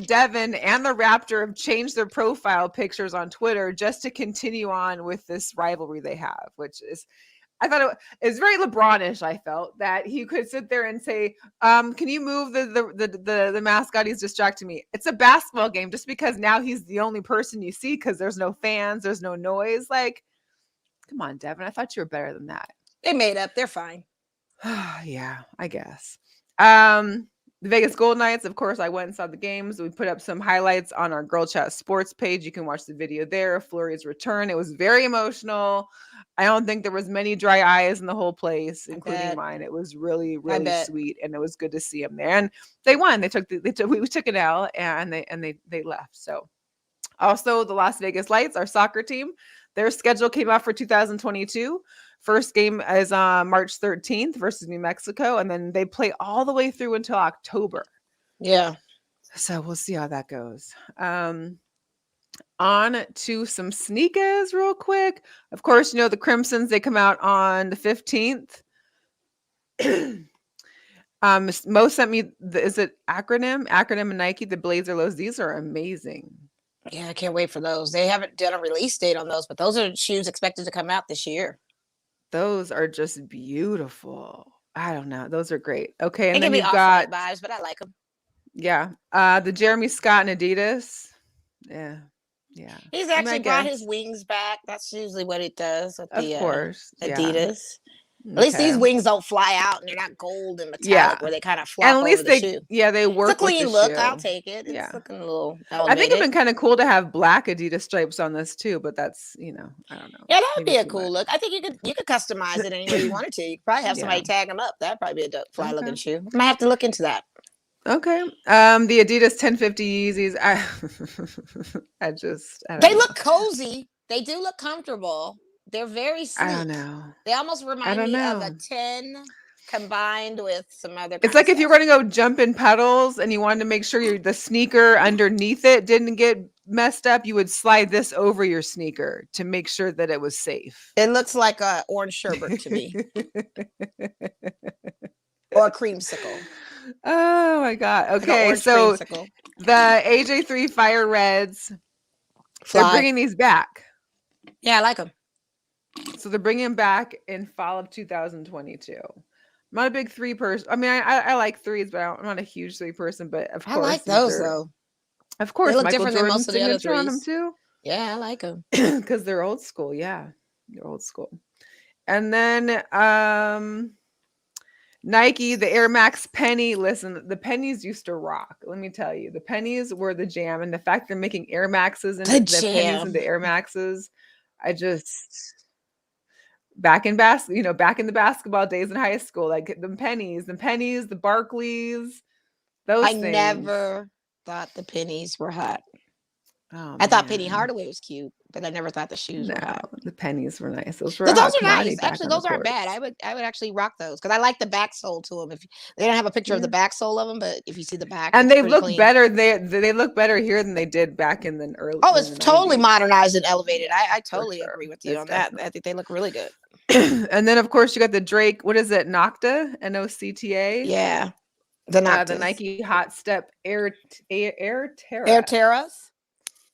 S1: Devin and the Raptor have changed their profile pictures on Twitter just to continue on with this rivalry they have, which is, I thought it's very LeBron-ish. I felt that he could sit there and say, can you move the mascot? He's distracting me. It's a basketball game just because now he's the only person you see because there's no fans, there's no noise. Like, come on, Devin. I thought you were better than that.
S2: They made up. They're fine.
S1: Yeah, I guess. The Vegas Gold Knights, of course, I went and saw the games. We put up some highlights on our Girl Chat Sports page. You can watch the video there. Fleury's return. It was very emotional. I don't think there was many dry eyes in the whole place, including mine. It was really, really sweet, and it was good to see them there. And they won. We took an L, and they left. So, also the Las Vegas Lights, our soccer team, their schedule came out for 2022. First game is March 13th versus New Mexico, and then they play all the way through until October.
S2: Yeah.
S1: So we'll see how that goes. On to some sneakers real quick. Of course, you know, the Crimsons, they come out on the 15th. Mo sent me, is it acronym and Nike, the Blazer Lows. These are amazing.
S2: Yeah, I can't wait for those. They haven't done a release date on those, but those are shoes expected to come out this year.
S1: Those are just beautiful. I don't know. Those are great. Okay, and
S2: they
S1: then
S2: give me
S1: you've got
S2: vibes, but I like them.
S1: Yeah, the Jeremy Scott and Adidas. Yeah.
S2: He's actually brought his wings back. That's usually what it does with the Adidas. At least these wings don't fly out, and they're not gold and metallic where they kind of flop over the shoe.
S1: Yeah, they work.
S2: It's a clean
S1: with
S2: look.
S1: shoe.
S2: I'll take it. It's looking a little elevated.
S1: I think it'd been kind of cool to have black Adidas stripes on this too, but that's, I don't know.
S2: Yeah, that would be a cool look. I think you could customize it any way you wanted to. You could probably have somebody tag them up. That'd probably be a dope fly looking shoe. I might have to look into that.
S1: Okay. The Adidas 1050 Yeezys.
S2: They look cozy. They do look comfortable. They're very sleek.
S1: I don't know.
S2: They almost remind me of a 10 combined with some other.
S1: It's like if you were going to go jump in pedals and you wanted to make sure the sneaker underneath it didn't get messed up, you would slide this over your sneaker to make sure that it was safe.
S2: It looks like a orange sherbet to me. Or a creamsicle.
S1: Oh my God. Okay, so
S2: creamsicle.
S1: The AJ3 Fire Reds, they're bringing these back.
S2: Yeah, I like them.
S1: So they're bringing them back in fall of 2022. I'm not a big three person. I mean, I like threes, but I'm not a huge three person. But of course,
S2: I like those though.
S1: Of course,
S2: they look
S1: Michael
S2: different
S1: Jordan's
S2: than most of the other
S1: signature on them
S2: threes.
S1: too.
S2: Yeah, I like them
S1: because they're old school. Yeah, they're old school. And then Nike, the Air Max Penny. Listen, the pennies used to rock. Let me tell you, the pennies were the jam, and the fact they're making Air Maxes and the pennies and the Air Maxes, I just back in the basketball days in high school, like the pennies, the Barclays, those things.
S2: I never thought the pennies were hot.
S1: Oh,
S2: I thought Penny Hardaway was cute, but I never thought the shoes were hot.
S1: The pennies were nice. Those
S2: are nice. Actually, those aren't bad. I would actually rock those because I like the back sole to them. If they don't have a picture of the back sole of them, but if you see the back,
S1: and they look better. They look better here than they did back in the early.
S2: Oh, it's totally modernized and elevated. I totally agree with you on that. I think they look really good.
S1: And then, of course, you got the Drake. What is it? Nocta, Nocta.
S2: Yeah, the
S1: Nike Hot Step Air Terra.
S2: Air Terras.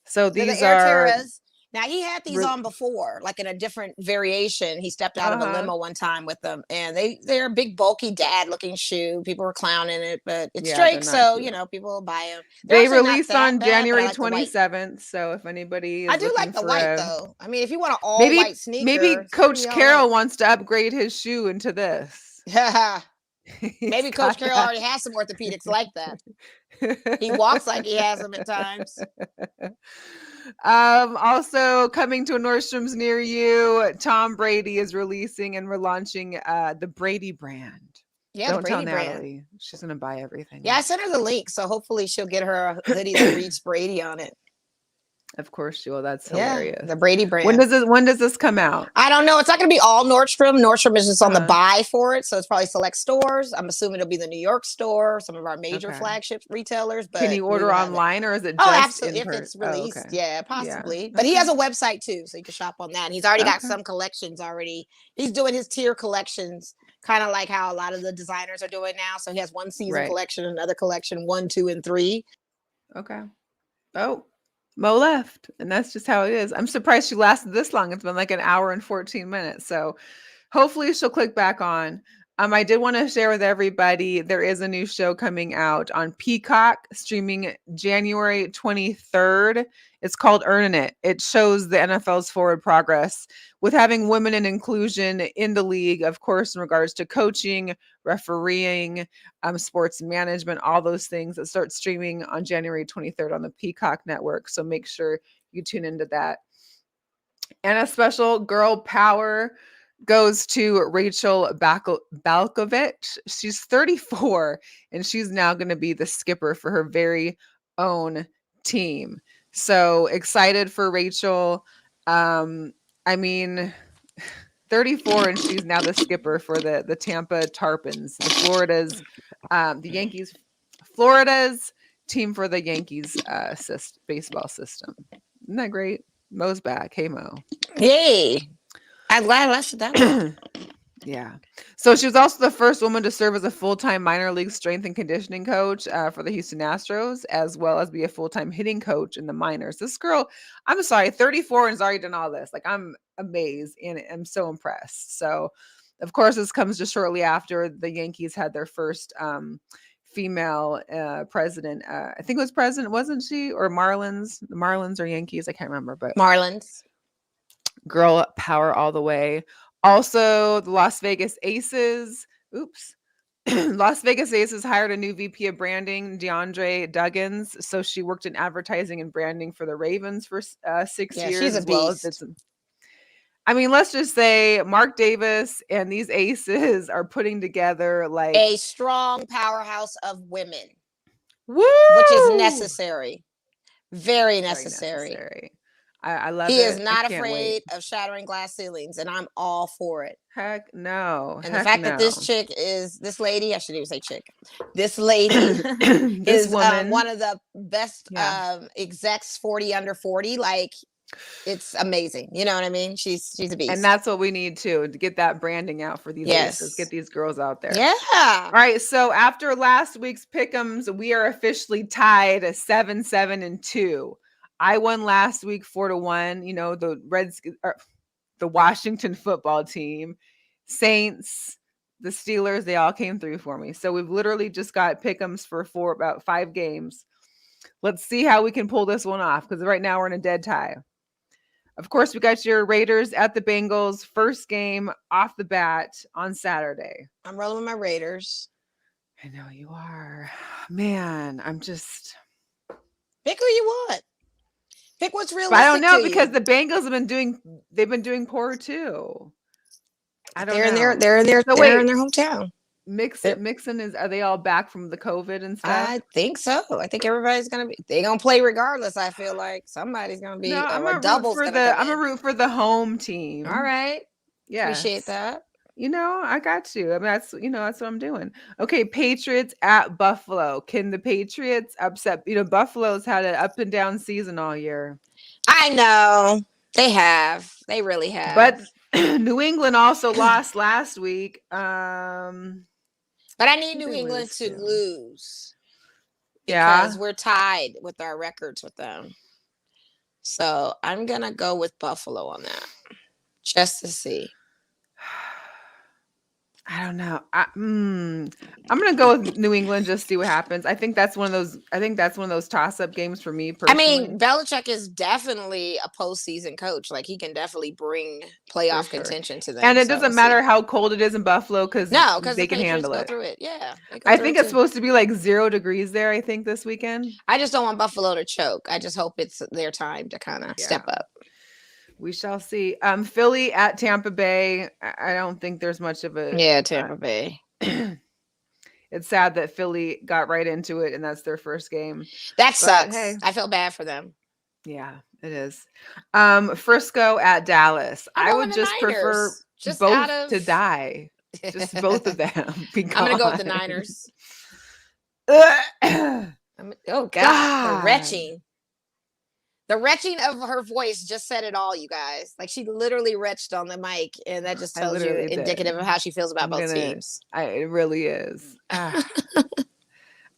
S1: So these are
S2: Air Terras. Now he had these on before, like in a different variation. He stepped out of a limo one time with them, and they're a big, bulky, dad-looking shoe. People were clowning it, but it's Drake, so people will buy them.
S1: They released on January 27th. So if anybody,
S2: I do like the white though. I mean, if you want an all-white sneaker,
S1: maybe Coach Carroll wants to upgrade his shoe into this.
S2: Yeah. Maybe Coach Carroll already has some orthopedics like that. He walks like he has them at times.
S1: Also coming to a Nordstrom's near you, Tom Brady is releasing and relaunching the Brady brand.
S2: Yeah,
S1: don't
S2: the Brady
S1: tell
S2: brand.
S1: Natalie. She's gonna buy everything.
S2: Yeah, I sent her the link, so hopefully she'll get her a hoodie that reads Brady on it.
S1: Of course she will. That's hilarious.
S2: The Brady brand.
S1: When does this come out?
S2: I don't know. It's not going to be all Nordstrom. Nordstrom is just on the buy for it, so it's probably select stores. I'm assuming it'll be the New York store, some of our major flagship retailers. But
S1: can you order online or is it just
S2: absolutely? If it's released, yeah, possibly. Yeah. But he has a website too, so you can shop on that. And he's already got some collections already. He's doing his tier collections, kind of like how a lot of the designers are doing now. So he has one season collection, another collection, 1, 2, and 3.
S1: Okay. Oh. Mo left, and that's just how it is. I'm surprised she lasted this long. It's been like an hour and 14 minutes. So hopefully she'll click back on. I did want to share with everybody, there is a new show coming out on Peacock, streaming January 23rd. It's called Earning It. It shows the NFL's forward progress with having women and inclusion in the league, of course, in regards to coaching, refereeing, sports management, all those things that start streaming on January 23rd on the Peacock network. So make sure you tune into that. And a special girl power goes to Rachel Balkovich. She's 34, and she's now going to be the skipper for her very own team. So excited for Rachel. I mean, 34, and she's now the skipper for the Tampa Tarpons, the Yankees, Florida's team for the Yankees baseball system. Isn't that great? Mo's back. Hey, Mo.
S2: Yay. I'm glad I lasted that long.
S1: Yeah. So she was also the first woman to serve as a full-time minor league strength and conditioning coach for the Houston Astros, as well as be a full-time hitting coach in the minors. This girl, I'm sorry, 34 and has already done all this. Like, I'm amazed and I'm so impressed. So, of course, this comes just shortly after the Yankees had their first female president. I think it was president, wasn't she? Or Marlins? The Marlins or Yankees? I can't remember. But
S2: Marlins.
S1: Girl power all the way. Also, the Las Vegas Aces. Las Vegas Aces hired a new VP of branding, DeAndre Duggins. So she worked in advertising and branding for the Ravens for 6 years.
S2: She's a beast.
S1: I mean, let's just say Mark Davis and these Aces are putting together like
S2: a strong powerhouse of women.
S1: Woo!
S2: Which is necessary. Very necessary.
S1: I love it.
S2: He is not afraid of shattering glass ceilings, and I'm all for it.
S1: Heck no.
S2: And the fact that this lady, I shouldn't even say chick, this lady is one of the best execs 40 under 40. Like, it's amazing. You know what I mean? She's a beast.
S1: And that's what we need to get that branding out for these aces, get these girls out there.
S2: Yeah.
S1: All right. So after last week's pick'ems, we are officially tied 7-7-2. I won last week 4-1. You know, the the Washington football team, Saints, the Steelers, they all came through for me. So we've literally just got pick'ems for about 5 games. Let's see how we can pull this one off, because right now we're in a dead tie. Of course, we got your Raiders at the Bengals, first game off the bat on Saturday.
S2: I'm rolling with my Raiders.
S1: I know you are. Man, I'm just...
S2: Pick who you want. Pick what's realistic.
S1: But I don't know, because the Bengals have been doing poor too. I don't know.
S2: They're in their hometown.
S1: Mixon are they all back from the COVID and stuff?
S2: I think so. I think everybody's they're gonna play regardless. I feel like somebody's gonna be
S1: I'm gonna root for the home team.
S2: All right.
S1: Yeah.
S2: Appreciate that.
S1: You know, I got you. I mean, that's what I'm doing. Okay, Patriots at Buffalo. Can the Patriots upset? You know, Buffalo's had an up and down season all year.
S2: I know. They have. They really have.
S1: But New England also lost last week.
S2: But I need New England to lose. Because we're tied with our records with them. So I'm going to go with Buffalo on that. Just to see.
S1: I don't know. I'm gonna go with New England, just see what happens. I think that's one of those toss-up games for me personally.
S2: I mean, Belichick is definitely a postseason coach. Like, he can definitely bring playoff contention to them.
S1: And it doesn't matter how cold it is in Buffalo, because they can handle it.
S2: Through it. Yeah,
S1: I think it's supposed to be like 0 degrees there, I think, this weekend.
S2: I just don't want Buffalo to choke. I just hope it's their time to kind of step up.
S1: We shall see. Philly at Tampa Bay. I don't think there's much of a...
S2: Yeah, Tampa Bay.
S1: It's sad that Philly got right into it, and that's their first game.
S2: That sucks. Hey, I feel bad for them.
S1: Yeah, it is. Frisco at Dallas. I would just prefer both to die. Just both of them. I'm
S2: going to go with the Niners. Oh, God. The retching. The retching of her voice just said it all, you guys. Like, she literally retched on the mic, and that just tells you indicative of how she feels about both teams.
S1: It really is. I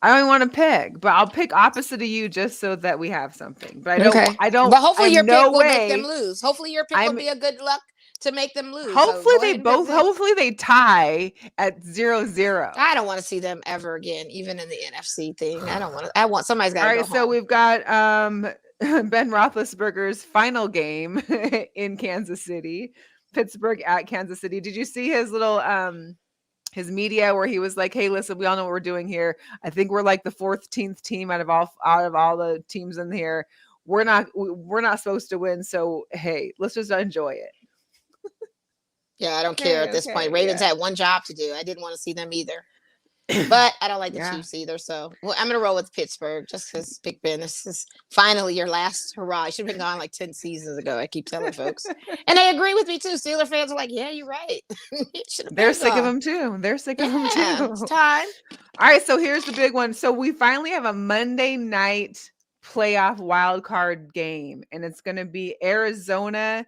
S1: don't want to pick, but I'll pick opposite of you just so that we have something. But I don't.
S2: But hopefully your pick will make them lose. Hopefully your pick will be a good luck to make them lose.
S1: Hopefully
S2: So
S1: they both. Hopefully they tie at 0-0.
S2: I don't want to see them ever again, even in the NFC thing. I don't want to. I want somebody's got to
S1: All
S2: go
S1: right, so
S2: home.
S1: we've got Ben Roethlisberger's final game in Kansas City, Pittsburgh at Kansas City. Did you see his little his media where he was like, "Hey, listen, we all know what we're doing here. I think we're like the 14th team out of all the teams in here. We're not supposed to win, so hey, let's just enjoy it."
S2: Yeah, I don't care at this point. Ravens had one job to do. I didn't want to see them either. But I don't like the Chiefs either. So I'm going to roll with Pittsburgh just because Big Ben, this is finally your last hurrah. You should have been gone like 10 seasons ago. I keep telling folks. And they agree with me too. Steeler fans are like, yeah, you're right.
S1: They're sick of him too. They're sick of him too.
S2: It's time.
S1: All right. So here's the big one. So we finally have a Monday night playoff wild card game, and it's going to be Arizona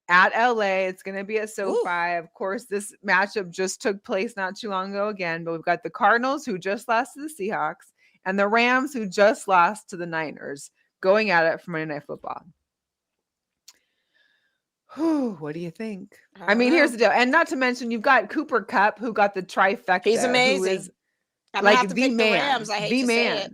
S1: at LA. It's going to be at SoFi. Of course, this matchup just took place not too long ago again, but we've got the Cardinals who just lost to the Seahawks and the Rams who just lost to the Niners going at it for Monday Night Football. What do you think? I mean, here's the deal. And not to mention, you've got Cooper Kupp who got the trifecta.
S2: He's amazing.
S1: Who is
S2: I'm
S1: like
S2: have to
S1: the
S2: pick
S1: man.
S2: The Rams. I hate
S1: the
S2: to
S1: man.
S2: say it.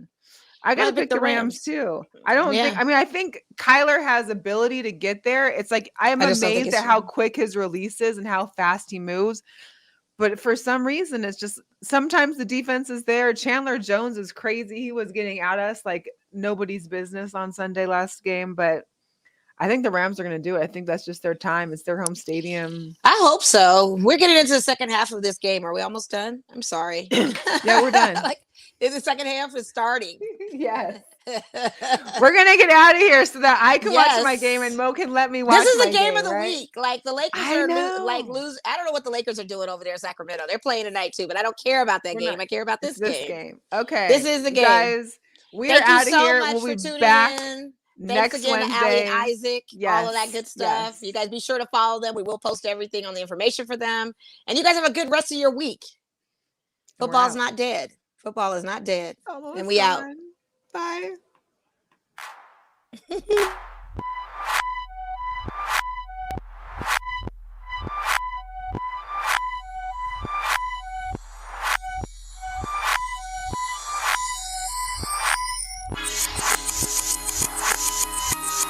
S1: I gotta pick the Rams too. I don't think. I mean, I think Kyler has ability to get there. It's like I'm amazed at how quick his release is and how fast he moves. But for some reason, it's just sometimes the defense is there. Chandler Jones is crazy. He was getting at us like nobody's business on Sunday last game. But I think the Rams are going to do it. I think that's just their time. It's their home stadium.
S2: I hope so. We're getting into the second half of this game. Are we almost done? I'm sorry.
S1: Yeah, we're done.
S2: The second half is starting.
S1: Yes. We're going to get out of here so that I can watch my game and Mo can let me watch.
S2: This is the game of the week. Like the Lakers are lose. I don't know what the Lakers are doing over there in Sacramento. They're playing tonight too, but I don't care about that game. I care about this game.
S1: Okay.
S2: This is the game.
S1: Guys, we are out of here. We'll be back
S2: Thanks again
S1: Wednesday.
S2: to Aly and Isaac, all of that good stuff. You guys be sure to follow them. We will post everything on the information for them. And you guys have a good rest of your week. Football's not dead. Football is not dead. And we out.
S1: Bye.